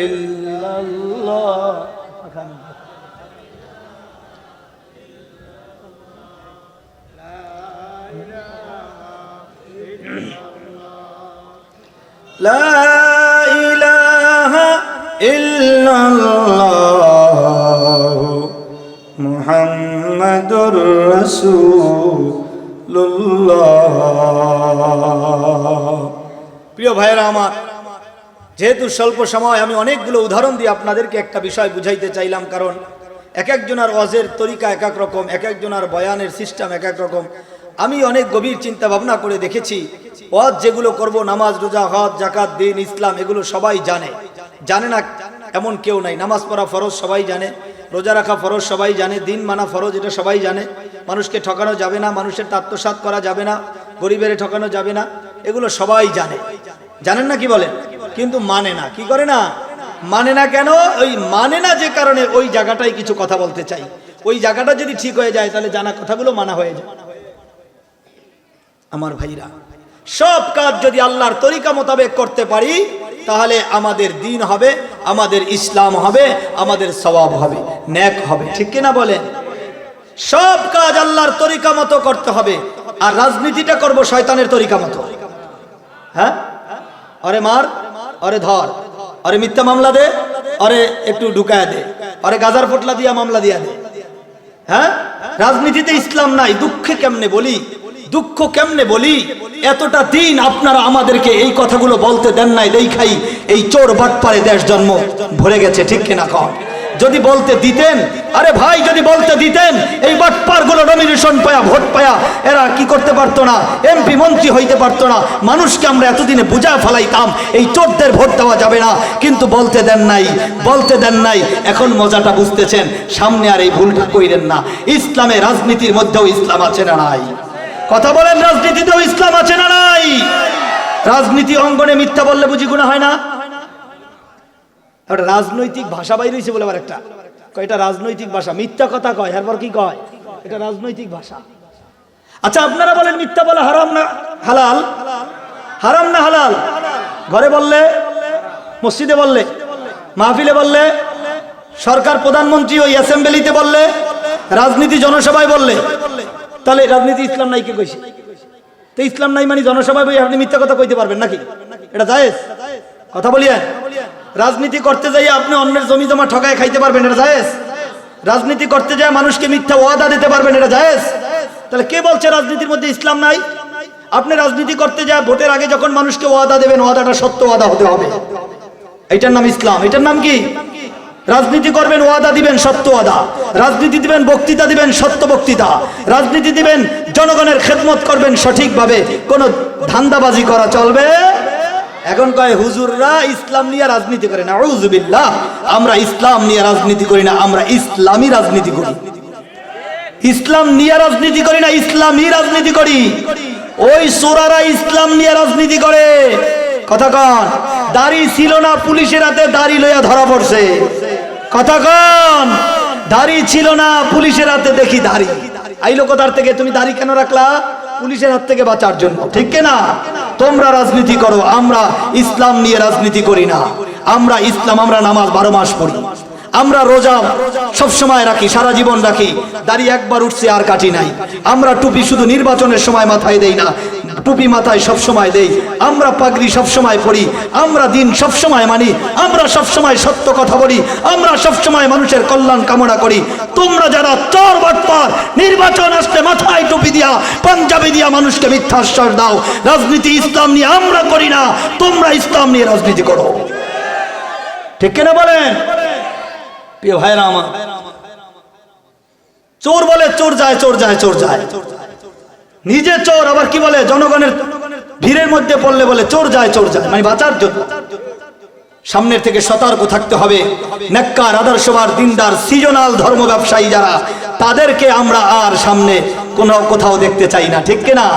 ইল্লাল্লাহ। লা ইলাহা ইল্লাল্লাহ মুহাম্মাদুর রাসূলুল্লাহ। প্রিয় ভাইরা আমার, যেহেতু স্বল্প সময়, আমি অনেকগুলো উদাহরণ দিয়ে আপনাদেরকে একটা বিষয় বুঝাইতে চাইলাম, কারণ এক একজনের ওয়াজের তরিকা এক এক রকম, এক একজনের বয়ানের সিস্টেম এক এক রকম। আমি অনেক গভীর চিন্তা ভাবনা করে দেখেছি, ওয়াজ যেগুলো করব, নামাজ, রোজা, হজ, যাকাত, দিন, ইসলাম, এগুলো সবাই জানে। জানে না এমন কেউ নাই। নামাজ পড়া ফরজ সবাই জানে, রোজা রাখা ফরজ সবাই জানে, দিন মানা ফরজ এটা সবাই জানে। মানুষকে ঠকানো যাবে না, মানুষের আত্মসাৎ করা যাবে না, গরিবের ঠকানো যাবে না, এগুলো সবাই জানে। জানেন না কি বলেন? কিন্তু মানে না। কি করে না? মানে না। কেন? ওই মানে না যে কারণে ওই জায়গাটাই কিছু কথা বলতে চাই। ওই জায়গাটা যদি ঠিক হয়ে যায়, তাহলে জানা কথাগুলো মানা হয়ে যায়। আমার ভাইরা, সব কাজ যদি আল্লাহর তরিকা মোতাবেক করতে পারি, তাহলে আমাদের দিন হবে, আমাদের ইসলাম হবে, আমাদের সওয়াব হবে, নেক হবে। ঠিক কিনা বলেন? সব কাজ আল্লাহর তরিকা মতো করতে হবে। আর রাজনীতিটা করব শয়তানের তরিকা মতো। হ্যাঁ, আরে মার, আরে ধর, আরে মিথ্যা মামলা দে, আরে একটু ঢুকায় দে, আরে গাজার পোটলা দিয়া মামলা দিয়া দে। হ্যাঁ, রাজনীতিতে ইসলাম নাই। দুঃখে কেমনে বলি, দুঃখ কেমনে বলি, এতটা দিন আপনারা আমাদেরকে এই কথাগুলো বলতে দেন নাই, দেখাই এই চোর বাটপারে দেশ জন্ম ভরে গেছে। ঠিক কিনা কন? যদি বলতে দিতেন, আরে ভাই যদি বলতে দিতেন, এই বাটপারগুলো নমিনেশন পায়া, ভোট পায়া, এরা কি করতে পারতো না, এমপি মন্ত্রী হইতে পারতো না। মানুষকে আমরা এতদিনে বুঝা ফেলাইতাম এই চোরদের ভোট দেওয়া যাবে না, কিন্তু বলতে দেন নাই, বলতে দেন নাই। এখন মজাটা বুঝতেছেন, সামনে আর এই ভুলটা কইরেন না। ইসলামে, রাজনীতির মধ্যেও ইসলাম আছে না নাই? কথা বলেন, রাজনীতিতেও ইসলাম আছে না নাই? রাজনীতি অঙ্গনে মিথ্যা বললে বুঝি গুনাহ হয় না? একটা রাজনৈতিক ভাষা বাইর হইছে বলে আবার একটা কয়, এটা রাজনৈতিক ভাষা, মিথ্যা কথা কয়। এরপর কি কয়? এটা রাজনৈতিক ভাষা। আচ্ছা, আপনারা বলেন মিথ্যা বলা হারাম না হালাল? হারাম না হালাল? ঘরে বললে, মসজিদে বললে, মাহফিলে বললে, সরকার প্রধানমন্ত্রী ওই অ্যাসেম্বলিতে বললে, রাজনীতি জনসভায় বললে, তাহলে রাজনীতি ইসলাম নাই কে কইছে? তো ইসলাম নাই মানে জনসভায় বই আপনি মিথ্যা কথা কইতে পারবেন নাকি? এটা জায়েজ? কথা বলিয়েন। রাজনীতি করতে যাই আপনি অন্যের জমি জমা ঠকায় খাইতে পারবেন? এটা জায়েজ? রাজনীতি করতে যায় মানুষকে মিথ্যা ওয়াদা দিতে পারবেন? এটা জায়েজ? তাহলে কে বলছে রাজনীতির মধ্যে ইসলাম নাই? আপনি রাজনীতি করতে যায় ভোটের আগে যখন মানুষকে ওয়াদা দেবেন, ওয়াদাটা সত্য ওয়াদা হতে হবে। এটার নাম ইসলাম। এটার নাম কি? রাজনীতি করবেন, ওয়াদা দিবেন সত্য ওয়াদা, রাজনীতি দিবেন, বক্তৃতা দিবেন সত্য বক্তৃতা, রাজনীতি দিবেন, জনগণের খেদমত করবেন সঠিকভাবে, কোনো ধান্দাবাজি করা চলবে। এখন কয় হুজুররা ইসলাম নিয়ে রাজনীতি করে না। আউযুবিল্লাহ, আমরা ইসলাম নিয়ে রাজনীতি করি না, আমরা ইসলামী রাজনীতি করি। ইসলাম নিয়ে রাজনীতি করি না, ইসলামী রাজনীতি করি। ওই সুরারা ইসলাম নিয়ে রাজনীতি করে, কথা কন। দাড়ি ছিল না, পুলিশের হাতে দাড়ি লইয়া ধরা পড়ছে। কথা কন। দাড়ি ছিল না, পুলিশের হাতে দেখি দাড়ি আইলো কোথার থেকে? তুমি দাড়ি কেন রাখলা? পুলিশের হাত থেকে বাঁচার জন্য, ঠিক না? তোমরা রাজনীতি করো, আমরা ইসলাম নিয়ে রাজনীতি করি না। আমরা ইসলাম, আমরা নামাজ 12 মাস পড়ি, আমরা রোজা সব সময় রাখি, সারা জীবন রাখি, দাড়ি একবার উঠছে আর কাটি নাই। আমরা টুপি শুধু নির্বাচনের সময় মাথায় দেই না, টুপি মাথায় সব সময় দেই। আমরা পাগড়ি সব সময় পরি, আমরা দিন সব সময় মানি, আমরা সব সময় সত্য কথা বলি, আমরা সব সময় মানুষের কল্যাণ কামনা করি। তোমরা যারা চোর বাটপার, নির্বাচন আসলে মাথায় টুপি দিয়া পাঞ্জাবি দিয়া মানুষকে মিথ্যা আশ্বাস দাও, রাজনীতি ইসলাম নিয়ে আমরা করি না, তোমরা ইসলাম নিয়ে রাজনীতি করো, ঠিক কিনা বলেন? প্রিয় ভাইরা আমার, চোর বলে চোর যায়, চোর যায়, চোর যায়, নিজে চোর, আবার কি বলে জনগণের ভিড়ের মধ্যে পড়লে বলে চোর যায়, চোর যায়, মানে বাঁচার জন্য। সামনের থেকে সতর্ক থাকতে হবে। নেককার, আদর্শবান, দিনদার, সিজনাল ধর্ম ব্যবসায়ী যারা, তাদেরকে আমরা আর সামনে কোথাও দেখতে চাই না, ঠিক কিনা?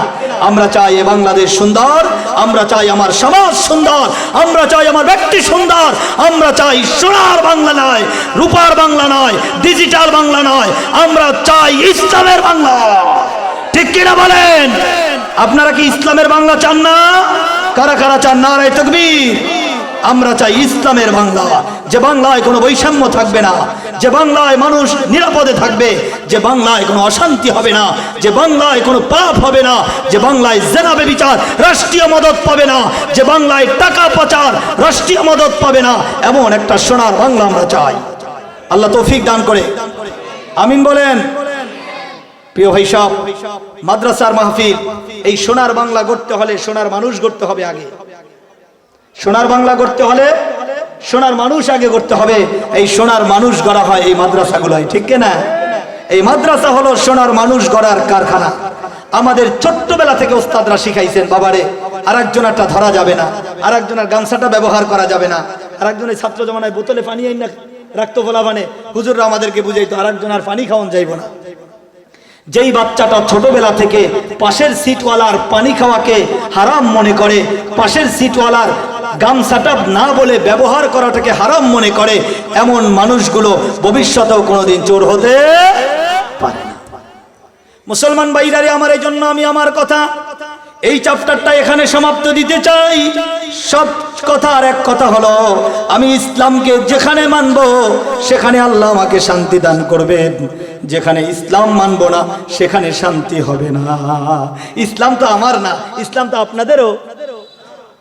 আমরা চাই এ বাংলাদেশ সুন্দর, আমরা চাই আমার সমাজ সুন্দর, আমরা চাই আমার ব্যক্তি সুন্দর, আমরা চাই সোনার বাংলা নয়, রূপার বাংলা নয়, ডিজিটাল বাংলা নয়, আমরা চাই ইসলামের বাংলা, ঠিক কিনা বলেন? আপনারা কি ইসলামের বাংলা চান না? কারা কারা চান? নারায়ে তাকবীর। আমরা চাই ইসলামের বাংলা, যে বাংলায় কোনো বৈষম্য থাকবে না, যে বাংলায় মানুষ নিরাপদে থাকবে, যে বাংলায় কোনো অশান্তি হবে না, যে বাংলায় কোনো পাপ হবে না, যে বাংলায় জেনা ব্যভিচার রাষ্ট্রীয় মদত পাবে না, যে বাংলায় টাকা পাচার রাষ্ট্রীয় মদত পাবে না, এমন একটা সোনার বাংলা আমরা চাই। আল্লাহ তৌফিক দান করে, আমিন বলেন। প্রিয় ভাই সব, মাদ্রাসার মাহফিল, এই সোনার বাংলা গড়তে হলে সোনার মানুষ গড়তে হবে আগে। সোনার বাংলা গড়তে হলে সোনার মানুষ আগে গড়তে হবে। এই সোনার মানুষ গড়া হয় এই মাদ্রাসাগুলোয়, ঠিক না? এই মাদ্রাসা হলো সোনার মানুষ গড়ার কারখানা। আমাদের ছোট্টবেলা থেকে ওস্তাদরা শিখাইছেন, বাবারে আরেকজনেরটা ধরা যাবে না, আরেকজনের গামছাটা ব্যবহার করা যাবে না, আরেকজনের ছাত্র জমানায় বোতলে পানি আইন না রাখতো বলা, মানে হুজুররা আমাদেরকে বুঝাইতো আরেকজনের পানি খাওয়ান যাইব না। যেই বাচ্চাটা ছোটবেলা থেকে পাশের সিটওয়ালার পানি খাওয়াকে হারাম মনে করে, পাশের সিটওয়ালার গামছাটা না বলে ব্যবহার করাটাকে হারাম মনে করে, এমন মানুষগুলো ভবিষ্যতেও কোনোদিন চোর হতে পারে না। মুসলমান ভাইরারে আমার, এই জন্য আমি আমার কথা, এই চ্যাপ্টারটা এখানে সমাপ্ত দিতে চাই। সব কথার এক কথা হলো, আমি ইসলামকে যেখানে মানব সেখানে আল্লাহ আমাকে শান্তি দান করবেন, যেখানে ইসলাম মানব না সেখানে শান্তি হবে না। ইসলাম তো আমার না, ইসলাম তো আপনাদেরও,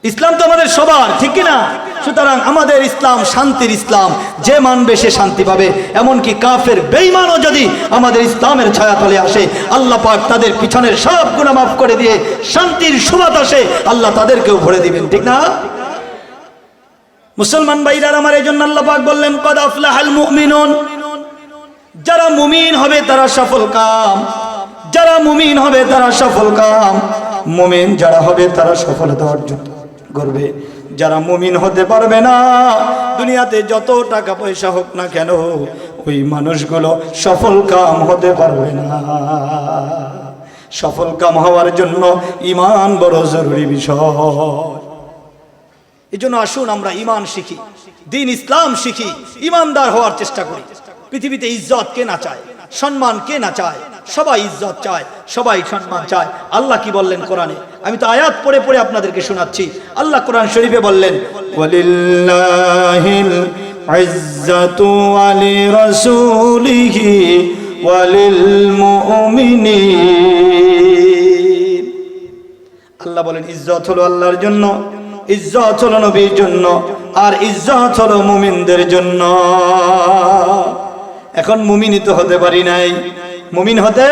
ইসলাম তো আমাদের সবার, ঠিক কিনা? সুতরাং আমাদের ইসলাম শান্তির ইসলাম, যে মানবে সে শান্তি পাবে। এমনকি কাফের বেঈমানও যদি আমাদের ইসলামের ছায়াতলে আসে, আল্লাহ পাক তাদের পিছনের সব গুনাহ মাফ করে দিয়ে শান্তির সুবাতাসে আল্লাহ তাদেরকেও ভরে দিবেন, ঠিক না? মুসলমান ভাইরা আমার, এই জন্য আল্লাহ পাক বললেন, কদ আফলাহাল মুমিনুন, যারা মুমিন হবে তারা সফল কাম, যারা মুমিন হবে তারা সফল কাম, মুমিন যারা হবে তারা সফলতা অর্জন করবে। যারা মুমিন হতে পারবে না, দুনিয়াতে যত টাকা পয়সা হোক না কেন, ওই মানুষগুলো সফল কাম হতে পারবে না। সফল কাম হওয়ার জন্য ঈমান বড় জরুরি বিষয়। এই জন্য আসুন আমরা ঈমান শিখি, দ্বীন ইসলাম শিখি, ঈমানদার হওয়ার চেষ্টা করি। পৃথিবীতে ইজ্জত কে না চায়, সম্মান কে না চায়? সবাই ইজ্জত চায়, সবাই সম্মান চায়। আল্লাহ কি বললেন কোরআনে? আমি তো আয়াত পড়ে পড়ে আপনাদেরকে শোনাচ্ছি। আল্লাহ কোরআন শরীফে বললেন, ওয়ালিল্লাহিল ইজ্জাতু ওয়া লিরাসূলিহি ওয়া লিল মুমিনিন। আল্লাহ বলেন ইজ্জত হলো আল্লাহর জন্য, ইজ্জত হলো নবীর জন্য, আর ইজ্জত হলো মুমিনদের জন্য। এখন মুমিনই তো হতে পারি নাই, মুমিন হতে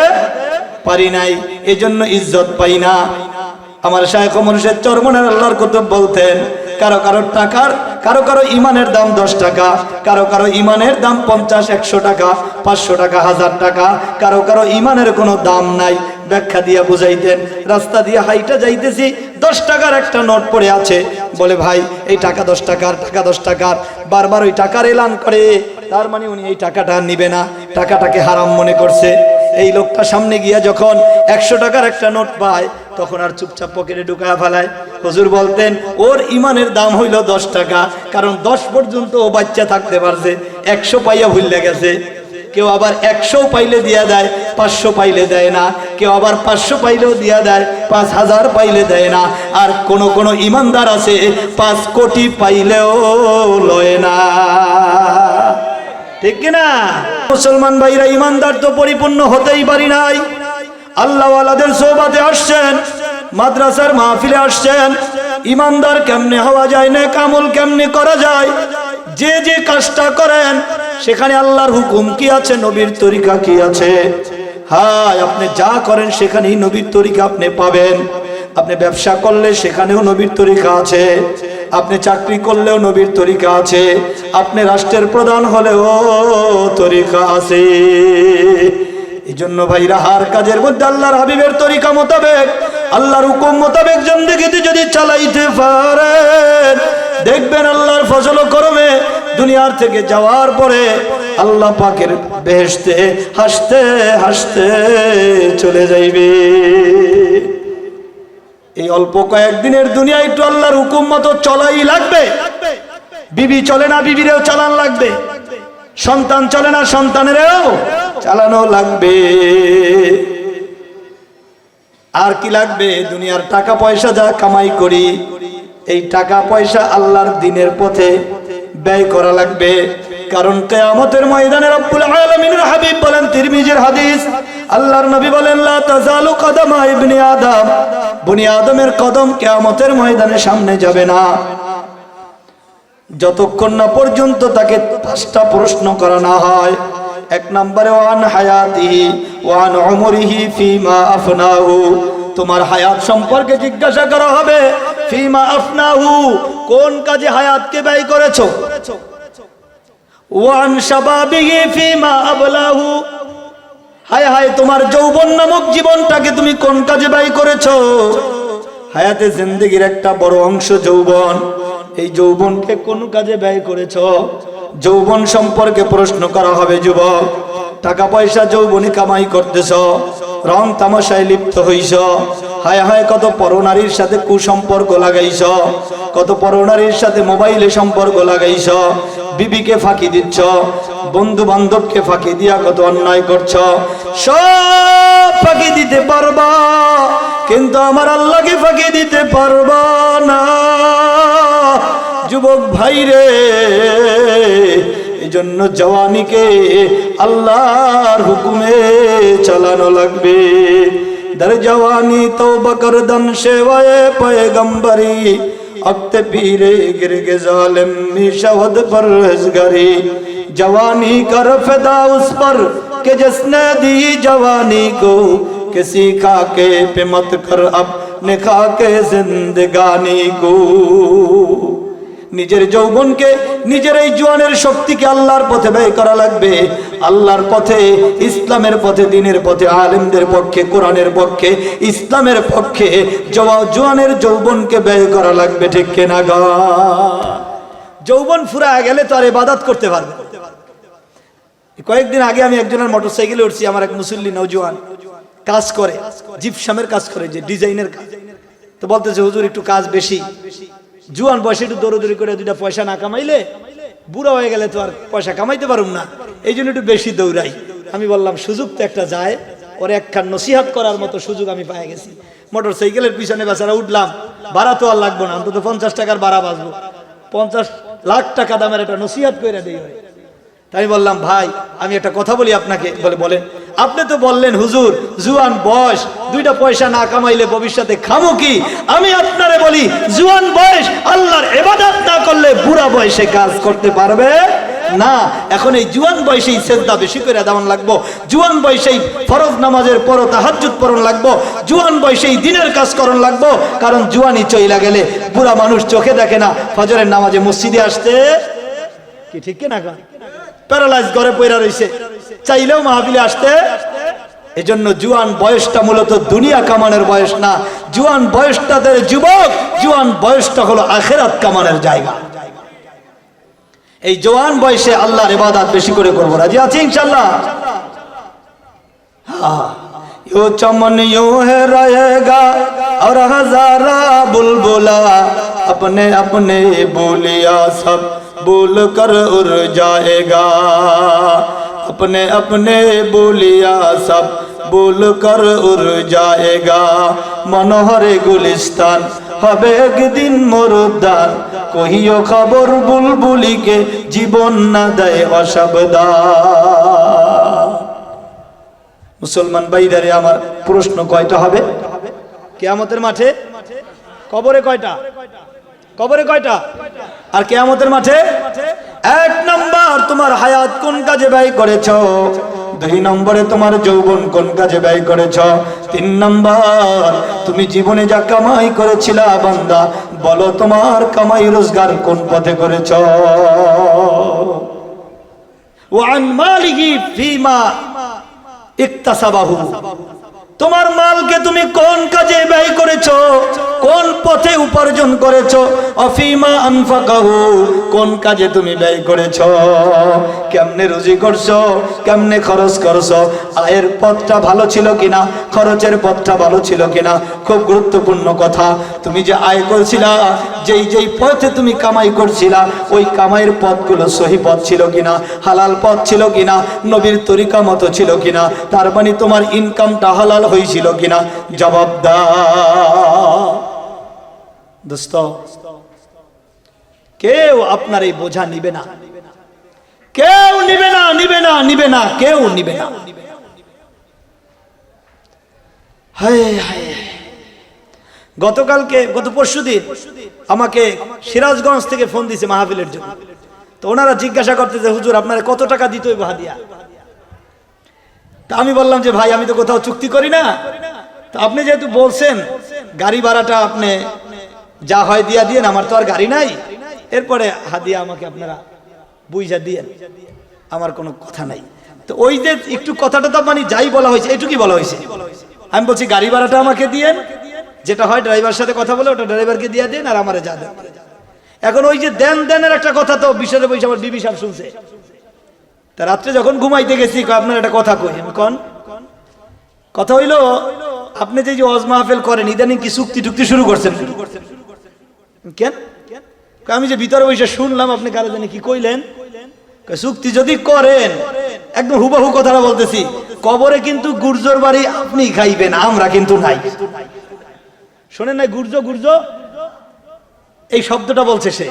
পারি নাই, এজন্য ইজ্জত পাই না। আমার শায়খ মুর্শিদ চরমনের আল্লাহর কুতুব বলতেন, কারো কারো টাকার, কারো কারো ইমানের দাম 10 টাকা, কারো কারো ইমানের দাম 50, 100 টাকা, 500 টাকা, 1000 টাকা, কারো কারো ইমানের কোনো দাম নাই। ব্যাখ্যা দিয়া বুঝাইতেন, রাস্তা দিয়ে হাইটা যাইতেছি, 10 টাকার একটা নোট পড়ে আছে, বলে ভাই এই টাকা 10 টাকার, টাকা 10 টাকার, বারবার ওই টাকার এলান করে, তার মানে উনি এই টাকাটা নিবে না, টাকাটাকে হারাম মনে করছে। এই লোকটা সামনে গিয়া যখন 100 টাকার একটা নোট পায়, তখন আর চুপচাপ পকেটে ঢুকায়া ফেলায়। হুজুর বলতেন ওর ইমানের দাম হইল 10 টাকা, কারণ 10 পর্যন্ত ও বাচ্চা থাকতে পারছে, 100 পাইয়া ভুলে গেছে। কেউ আবার 100 পাইলে দিয়া দেয়, 500 পাইলে দেয় না। কেউ আবার 500 পাইলেও দিয়া দেয়, 5000 পাইলে দেয় না। আর কোন ইমানদার আছে 5 কোটি পাইলেও লয় না, ঠিক কিনা? মুসলমান ভাইরা, ইমানদার তো পরিপূর্ণ হতেই পারি নাই। আল্লাহওয়ালাদের সোহবাতে আসছেন, মাদ্রাসার মাহফিলে আসছেন। ইমানদার কেমনে হওয়া যায়, নেক আমল কেমনে করা যায়, যে যে কাজটা করেন সেখানে আল্লাহর হুকুম কি আছে, নবীর তরিকা কি আছে। হ্যাঁ, আপনি যা করেন সেখানেই নবীর তরিকা আপনি পাবেন। আপনি ব্যবসা করলে সেখানেও নবীর তরিকা আছে, আপনি চাকরি করলেও নবীর তরিকা আছে, আপনি রাষ্ট্রের প্রধান হলেও তরিকা আছে। এই জন্য ভাইরা, হার কাজের মধ্যে আল্লাহর হাবিবের তরিকা মোতাবেক, আল্লাহর হুকুম মোতাবেক জিন্দেগিতে যদি চালাইতে পারেন, দেখবেন আল্লাহর ফজল ও করমে দুনিয়ার থেকে যাওয়ার পরে আল্লাহ পাকের বেহেশতে হাসতে হাসতে চলে যাইবে। এই অল্প কয়েকদিনের দুনিয়া একটু আল্লাহর হুকুম মতো চলাই লাগবে। বিবি চলে না, বিবিরেও চালান লাগবে। সন্তান চলে না, সন্তানেরও চালানো লাগবে। আর কি লাগবে? দুনিয়ার টাকা পয়সা যা কামাই করি, এই টাকা পয়সা আল্লাহর দ্বীনের পথে ব্যয় করা লাগবে। কারণ কিয়ামতের ময়দানে রব্বুল আলামিনের হাবিব বলেন, তিরমিজির হাদিস, আল্লাহর নবী বলেন, লা তাজালু কদমা ইবনে আদম, বনি আদমের কদম কিয়ামতের ময়দানে সামনে যাবে না, যতক্ষণ না পর্যন্ত তাকে 5টা প্রশ্ন করা না হয়। 1 নম্বরে ওয়ান হায়াতিহি ওয়ান উমরিহি ফিমা আফনাহু, তোমার হায়াত সম্পর্কে জিজ্ঞাসা করা হবে। ফিমা আফনাহু, কোন কাজে হায়াতকে ব্যয় করেছো। ওয়ান শাবাবিহি ফিমা আবলাহু, হায় হায় তোমার যৌবন নামক জীবনটাকে তুমি কোন কাজে ব্যয় করেছো। হায়াতে জিন্দেগির একটা বড় অংশ যৌবন, এই যৌবনকে কোন কাজে ব্যয় করেছো। যৌবন সম্পর্কে প্রশ্ন করা হবে। যুবক, টাকা পয়সা যৌবনে কামাই করতেছ, রং তামাশায় লিপ্ত হইছ, হায় হায় কত পরনারীর সাথে কুসম্পর্ক লাগাইছ, কত পরনারীর সাথে মোবাইলে সম্পর্ক লাগাইছ, বিবিকে ফাঁকি দিচ্ছ, বন্ধু বান্ধবকে ফাঁকি দিয়া কত অন্যায় করছ। সব ফাঁকি দিতে পারবা, কিন্তু আমার আল্লাহকে ফাঁকি দিতে পারবা না। যুবক ভাই রে, এজন্য জওয়ানিকে আল্লাহর হুকুমে চালানো লাগবে। দর জওয়ানি তওবা করদন সেওয়ে পয়গম্বরি, अख्ते पीरे गिर के जालिम शहद परहेज़गारी। जवानी कर फिदा उस पर कि जिसने दी जवानी को, किसी खाके पे मत कर अपने खाके जिंदगानी को। নিজের যৌবনকে, নিজের এই জওয়ানের শক্তিকে আল্লাহর পথে ব্যয় করা লাগবে। আল্লাহর পথে, ইসলামের পথে, দ্বীনের পথে, আলেমদের পক্ষে, কোরআনের পক্ষে, ইসলামের পক্ষে জওয়ানের যৌবনকে ব্যয় করা লাগবে, ঠিক কিনা গো? যৌবন ফুরায় গেলে তো আর ইবাদত করতে পারবে। কয়েকদিন আগে আমি একজনের মোটরসাইকেলে উঠছি, আমার এক মুসল্লি নওজোয়ান কাজ করে, জিপসামের কাজ করে, যে ডিজাইনের কাজ। তো বলতেছে, হুজুর একটু কাজ বেশি, জুয়ান বয়সে একটু দৌড়দৌড়ি করে 2টা পয়সা না কামাইলে বুড়া হয়ে গেলে তো আর পয়সা কামাইতে পারুম না, এই জন্য একটু বেশি দৌড়াই। আমি বললাম, সুযোগ তো একটা যায়, ওরে একখান নসিহাত করার মতো সুযোগ আমি পেয়ে গেছি। মোটর সাইকেলের পিছনে বেচারা উঠলাম, ভাড়া তো আর লাগবো না, অন্তত 50 টাকার ভাড়া বাঁচবো, 50 লাখ টাকা দামের একটা নসিহাত করে দিই। তাই বললাম, ভাই আমি একটা কথা বলি আপনাকে। বলে, বলেন। আপনি তো বললেন হুজুর জুয়ান বয়স, 2টা পয়সা না কামাইলে ভবিষ্যতে খামো কি? আমি আপনারে বলি, জুয়ান বয়স আল্লাহর ইবাদত না করলে বুড়া বয়সে কাজ করতে পারবে না। এখন এই জুয়ান বয়সেই সেজদা বেশি করে দেওয়ান লাগবো, জুয়ান বয়সেই ফরজ নামাজের পর তাহাজ্জুদ পড়ন লাগবো, জুয়ান বয়সেই দ্বীনের কাজ করন লাগবো। কারণ জুয়ানি চইলা গেলে বুড়া মানুষ চোখে দেখে না ফজরের নামাজে মসজিদে আসতে, কি ঠিক না? প্যারালাইজ ঘরে পয়রা রইছে, চাইলেও মাহফিলে আসতে। এজন্য জুয়ান বয়সটা মূলত দুনিয়া কামানোর বয়স না, জুয়ান বয়সটা যুবক, জুয়ান বয়সটা হলো আখিরাত কামানোর জায়গা। এই জওয়ান বয়সে আল্লাহর ইবাদত বেশি করে করব, রাজি আছি ইনশাআল্লাহ? यो चमन यूं है रहेगा और हजारा बुलबुला अपने अपने बोलिया सब बोल कर उड़ जाएगा अपने अपने बोलिया सब बोल कर उड़ जाएगा मनोहरे गुलिस्तान হবে একদিন মরুদ্যান কহিও খবর বুলবুলিকে জীবন না দেয় অসাবধান। মুসলমান ভাইরা আমার প্রশ্ন কয়টা হবে কিয়ামতের মাঠে? কবরে কয়টা? কবরে কয়টা? আর কিয়ামতের মাঠে এক নাম্বার তোমার হায়াত কোন কাজে ব্যয় করেছো, দুই নম্বরে তোমার যৌবন কোন কাজে ব্যয় করেছো, তিন নম্বর তুমি জীবনে যা কামাই করেছিলা বান্দা বলো তোমার কামাই রোজগার কোন পথে করেছো। ওয়ান মালিহি ফিমা ইকতাসাবাহু তোমার মালকে তুমি কোন কাজে ব্যয় করেছো, কোন পথে উপার্জন করেছো, অফিমা আনফাকাহু কোন কাজে তুমি ব্যয় করেছো, কেমনে রুজি করছো, কেমনে খরচ করছো, আয়ের পথটা ভালো ছিল কিনা, খরচের পথটা ভালো ছিল কিনা। খুব গুরুত্বপূর্ণ কথা, তুমি যে আয় করছিলা, যেই যেই পথে তুমি কামাই করছিলা, ওই কামাইয়ের পথগুলো সহি পথ ছিল কিনা, হালাল পথ ছিল কিনা, নবীর তরিকা মতো ছিল কিনা, তার মানে তোমার ইনকামটা হালাল হয়েছিল কিনা, জবাব দাও। দোস্ত কেউ আপনার এই বোঝা নিবে না, কেউ নিবে না, নিবে না, নিবে না, কেউ নিবে না। হায় হায়, গত পরশুদিন আমাকে সিরাজগঞ্জ থেকে ফোন দিয়েছে মাহফিলের জন্য। তো ওনারা জিজ্ঞাসা করতেছে হুজুর আপনারা কত টাকা দিতে হইব হাদিয়া। তা আমি বললাম যে ভাই আমি তো কোথাও চুক্তি করি না, তো আপনি যেহেতু বলছেন গাড়ি ভাড়াটা আপনি যা হয় দিয়া দিয়েন, আমার তো আর গাড়ি নাই, এরপরে হাদিয়া আমাকে আপনারা বুঝা দিয়েন, আমার কোনো কথা নাই। তো ওই যে একটু কথাটা তো মানে যাই বলা হয়েছে এটুকুই বলা হয়েছে। আমি বলছি গাড়ি ভাড়াটা আমাকে দিয়েন, যেটা হয় ড্রাইভার সাথে কথা বলে ওটা ড্রাইভারকে দিয়ে দেন আর আমারে যা দেন। এখন ওই যে দেন দেনের একটা কথা তো বিষয়ে বসে আমার বিবি সাহেব শুনছে। তা রাত্রে যখন ঘুমাইতে গেছি আপনার একটা কথা কই, আমি কোন কথা হইলো আপনি যে ওয়াজ মাহফিল করেন ইদানিং কি চুক্তি টুক্তি শুরু করছেন কেন? আমি যে ভিতরে বসে শুনলাম আপনি কারো জানি কি কইলেন, চুক্তি যদি করেন একদম হুবাহু কথাটা বলতেছি, কবরে কিন্তু গুর্জর বাড়ি আপনি খাইবেন, আমরা কিন্তু নাই। শোনেন নাই গুর্জ গুর্জ এই শব্দটা বলছে সে,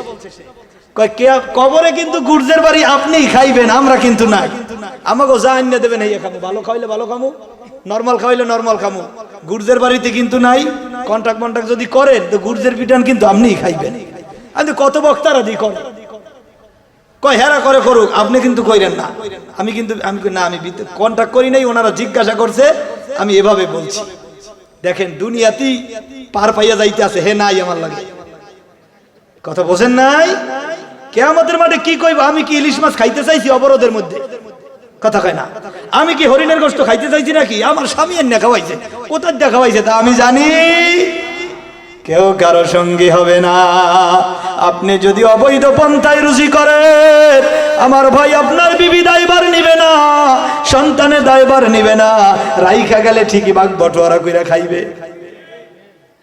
কবরে কিন্তু গুর্জের বাড়ি আপনি খাইবেন, আমরা কিন্তু নাই। আমাকে যা আইনে দেবেন এই খামু, ভালো খাইলে ভালো খামু, নরমাল খাইলে নরমাল খামু, গুর্জের বাড়িতে কিন্তু নাই। কন্ট্রাক্ট যদি করেন তো গুর্জের পিটান কিন্তু আপনিই খাইবেন। আমি কত বক্তারা দি করে কয় হেরা করে করুক, আপনি কিন্তু কইরেন না। আমি কিন্তু আমি কন্ট্রাক্ট করি নাই, ওনারা জিজ্ঞাসা করছে আমি এভাবে বলছি। দেখেন দুনিয়াতেই পার পাইয়া যাইতে আছে, হে নাই আমার লাগে কথা বোঝেন নাই। কিয়ামতের মাঠে কি কইব, আমি কি ইলিশ মাছ খাইতে চাইছি অবরোধের মধ্যে? কথা কয় না। আমি কি হরিণের গোশত খাইতে চাইছি নাকি? আমার স্বামী এনে খাওয়াইছে, কোথায় দেখা খাওয়াইছে তা আমি জানি। কেউ কারো সঙ্গী হবে না। আপনি যদি অবৈধ পন্থায় রুজি করেন আমার ভাই, আপনার বিবি দায়ভার নিবে না, সন্তানে দায়ভার নিবে না, রাইখা গেলে ঠিকই ভাগ বটোয়ারা কইরা খাইবে।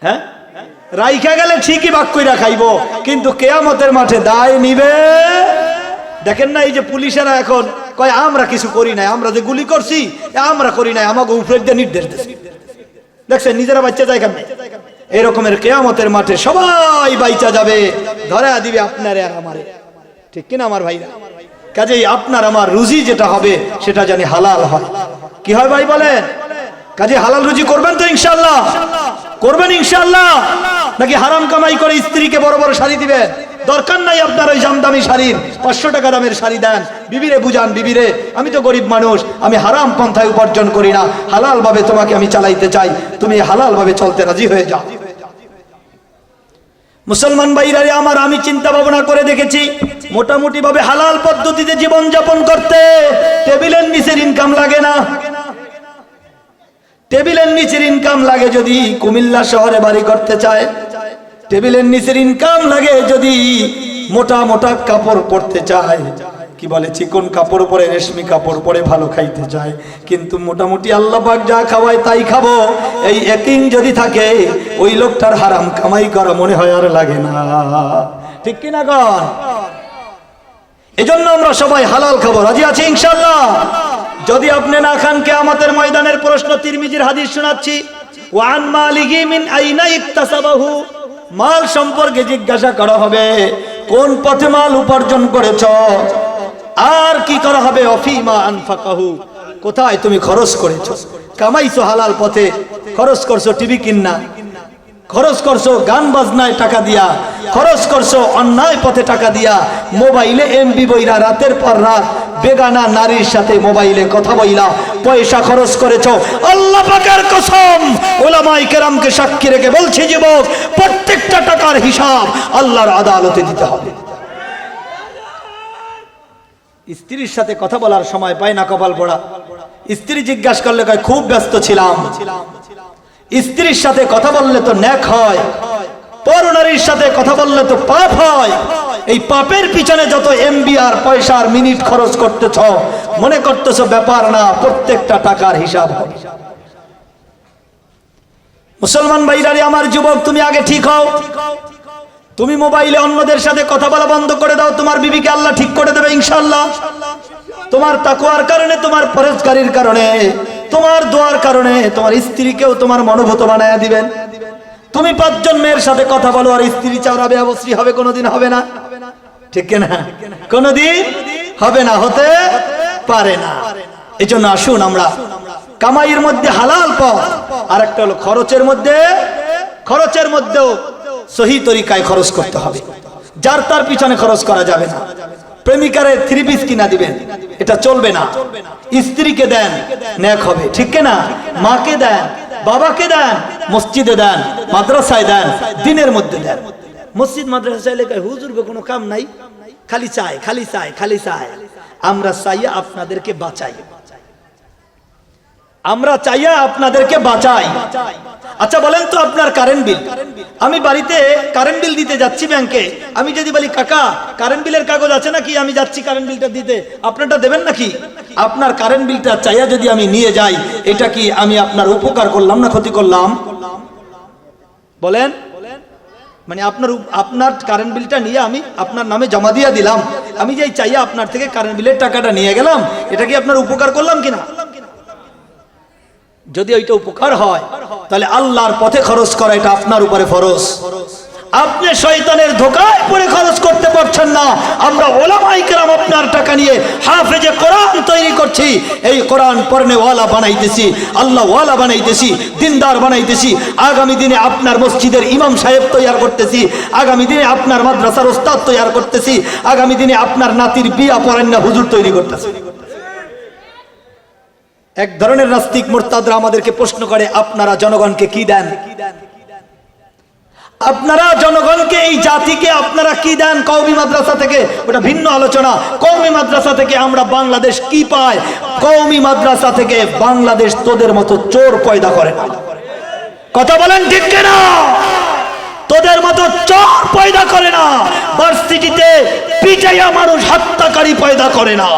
হ্যাঁ, রাইখা গেলে ঠিকই ভাগ কইরা খাইব, কিন্তু কিয়ামতের মাঠে দায় নিবে। দেখেন না এই যে পুলিশেরা এখন কয় আমরা কিছু করি নাই, আমরা যে গুলি করছি আমরা করি নাই, আমাকে উপরে দিয়ে নির্দেশ দিচ্ছে। দেখছেন নিজেরা বাচ্চা যায় কেমন। এই রকমের কিয়ামতের মাঠে সবাই বাইচা যাবে, ধরা দিবে আপনারে আর আমারে, ঠিক কিনা আমার ভাইরা? কাজেই আপনার আমার রুজি যেটা হবে সেটা জানি হালাল হয়। কি হয় ভাই বলেন? কাজে হালাল রুজি করবেন তো ইনশাআল্লাহ? করবেন ইনশাআল্লাহ? নাকি হারাম কামাই করে স্ত্রীকে বড় বড় শাড়ি দিবেন? দরকার নাই আপনার ওই জামদামি শাড়ির, 500 টাকা দামের শাড়ি দেন। বিবিরে বুঝান, বিবিরে আমি তো গরিব মানুষ, আমি হারাম পন্থায় উপার্জন করি না, হালাল ভাবে তোমাকে আমি চালাইতে চাই, তুমি হালাল ভাবে চলতে রাজি হয়ে যাও। মুসলমান ভাইরা আমার, আমি চিন্তা ভাবনা করে দেখেছি মোটামুটি ভাবে হালাল পদ্ধতিতে জীবন যাপন করতে টেবিলের নিচের ইনকাম লাগে না। টেবিলের নিচের ইনকাম লাগে যদি কুমিল্লা শহরে বাড়ি করতে চায়, টেবিলের নিচের ইনকাম লাগে যদি মোটা মোটা কাপড় পরতে চায়, কি বলে চিকন কাপড় পরে রেশমি কাপড় পরে ভালো খাইতে চায়, কিন্তু মোটামুটি আল্লাহ পাক যা খাওয়ায় তাই খাবো, এই ইয়াকিন যদি থাকে ওই লোকটার হারাম কামাই করা মনে হয় আর লাগে না। ঠিক কিনা গণ? এজন্য আমরা সবাই হালাল খাবো, রাজি আছি ইনশাআল্লাহ? যদি আপনি না খান, কিয়ামতের ময়দানের প্রশ্ন, তিরমিজির হাদিস শোনাচ্ছি, ওয়ান মালিহি মিন আইনা ইকতাসাবাহু, মাল সম্পর্কে জিজ্ঞাসা করা হবে কোন পথে মাল উপার্জন করেছ, আর কি করা হবে অফিমা আনফাকাহু, কোথায় তুমি খরচ করেছো। কামাইছো হালাল পথে, খরচ করছো টিভি কিন্না, খরচ করছো গান বাজনায় টাকা দিয়া, খরচ করছো অন্যায় পথে টাকা দিয়া, মোবাইলে এমবি বইরা রাতের পর রাত বেগানা নারীর সাথে মোবাইলে কথা বইলা পয়সা খরচ করেছো। আল্লাহ পাকের কসম, উলামায়ে কেরামকে সাক্ষী রেখে বলছি যুবক, প্রত্যেকটা টাকার হিসাব আল্লাহর আদালতে দিতে হবে। স্ত্রীর সাথে কথা বলার সময় পায় না, কপাল পড়া। স্ত্রী জিজ্ঞাসা করলে কয় খুব ব্যস্ত ছিলাম। স্ত্রীর সাথে কথা বললে তো নেক হয়, পরনারীর সাথে কথা বললে তো পাপ হয়। এই পাপের পিছনে যত এমবি আর পয়সা আর মিনিট খরচ করতেছ, মনে করতেছ ব্যাপার না, প্রত্যেকটা টাকার হিসাব হবে। মুসলমান ভাইরারে আমার, যুবক তুমি আগে ঠিক হও। তুমি মোবাইলে অন্যদের সাথে কথা বলা বন্ধ করে দাও, তোমার বিবিকে আল্লাহ ঠিক করে দেবে ইনশাআল্লাহ। তোমার তাকওয়ার কারণে, তোমার পরহেজগারির কারণে, তোমার দোয়ার কারণে তোমার স্ত্রীকেও তোমার মনোভূত বানায়া দিবেন। তুমি 5 জন মেয়ের সাথে কথা বলো আর স্ত্রী চাওরাবে অবশ্যই হবে? কোনোদিন হবে না, ঠিক না? কোনোদিন হবে না, হতে পারে না। এজন্য আসুন আমরা কামাইয়ের মধ্যে হালাল পথ, আর একটা হলো খরচের মধ্যেও সহি তরিকায় খরচ করতে হবে। যার তার পিছনে খরচ করা যাবে না। প্রেমিকারে 3 পিস কিনা দিবেন, এটা চলবে না। স্ত্রীকে দেন, নেক হবে, ঠিক না? মাকে দেন, বাবাকে দেন, মসজিদে দেন, মাদ্রাসায় দেন, দিনের মধ্যে দেন। মসজিদ মাদ্রাসা চাইলে হুজুর কোনো কাম নাই, খালি চায়, খালি চায়, খালি চায়। আমরা চাইয়া আপনাদেরকে বাঁচাই, আমরা চাইয়া আপনাদেরকে বাঁচাই। আচ্ছা বলেন তো, আপনার কারেন্ট বিল, আমি বাড়িতে কারেন্ট বিল দিতে যাচ্ছি ব্যাংকে, আমি যদি বলি কাকা কারেন্ট বিলের কাগজ আছে নাকি, আমি যাচ্ছি কারেন্ট বিলটা দিতে, আপনারটা দেবেন নাকি? আপনার কারেন্ট বিলটা চাইয়া যদি আমি নিয়ে যাই, এটা কি আমি আপনার উপকার করলাম না ক্ষতি করলাম? বলেন। মানে আপনার কারেন্ট বিলটা নিয়ে আমি আপনার নামে জমা দিয়ে দিলাম, আমি যেই চাইয়া আপনার থেকে কারেন্ট বিলের টাকাটা নিয়ে গেলাম, এটা কি আপনার উপকার করলাম কিনা? যদি ওইটা উপকার হয়, তাহলে আল্লাহর পথে খরচ করা এটা আপনার উপরে ফরজ। আপনি শয়তানের ধোঁকায় পড়ে খরচ করতে পারছেন না। আমরা উলামায়ে কেরাম আপনার টাকা নিয়ে হাফেজে কোরআন তৈরি করছি, এই কোরআন পড়নে ওয়ালা বানাইতেছি, আল্লাহ ওয়ালা বানাইতেছি, দিনদার বানাইতেছি। আগামী দিনে আপনার মসজিদের ইমাম সাহেব তৈরি করতেছি, আগামী দিনে আপনার মাদ্রাসার ওস্তাদ তৈরি করতেছি, আগামী দিনে আপনার নাতির বিয়া পড়েন না হুজুর তৈরি করতেছি। এক ধরনের নাস্তিক মুরতাদরা আমাদেরকে প্রশ্ন করে, আপনারা জনগণকে কি দেন? আপনারা জনগণকে, এই জাতিকে আপনারা কি দেন কওমি মাদ্রাসা থেকে? ওটা ভিন্ন আলোচনা। কওমি মাদ্রাসা থেকে আমরা বাংলাদেশ কি পাই? কওমি মাদ্রাসা থেকে বাংলাদেশ তোদের মতো চোর পয়দা করে না। কথা বলেন ঠিক কিনা? তোদের মতো চোর পয়দা করে না। ভার্সিটিতে পিটাইয়া মানুষ হত্যাকারী পয়দা করে না।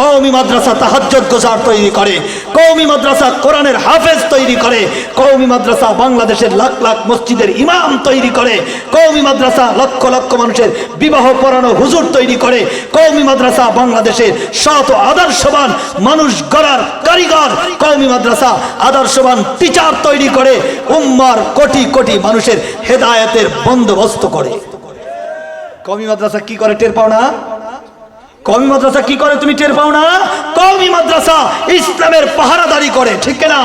কওমি মাদ্রাসা তাহাজ্জুদ গুজার তৈরি করে, কওমি মাদ্রাসা কোরআনের হাফেজ তৈরি করে, কওমি মাদ্রাসা বাংলাদেশের লাখ লাখ মসজিদের ইমাম তৈরি করে, কওমি মাদ্রাসা লক্ষ লক্ষ মানুষের বিবাহ পড়ানো হুজুর তৈরি করে, কওমি মাদ্রাসা বাংলাদেশের শত আদর্শবান মানুষ গড়ার কারিগর, কওমি মাদ্রাসা আদর্শবান টিচার তৈরি করে, উম্মার কোটি কোটি মানুষের হেদায়েতের বন্দোবস্ত করে। কওমি মাদ্রাসা কি করে টের পাও না? কওমি মাদ্রাসা কি করে তুমি টের পাও না? কওমি মাদ্রাসা ইসলামের পাহারাদারি করে, ঠিক না?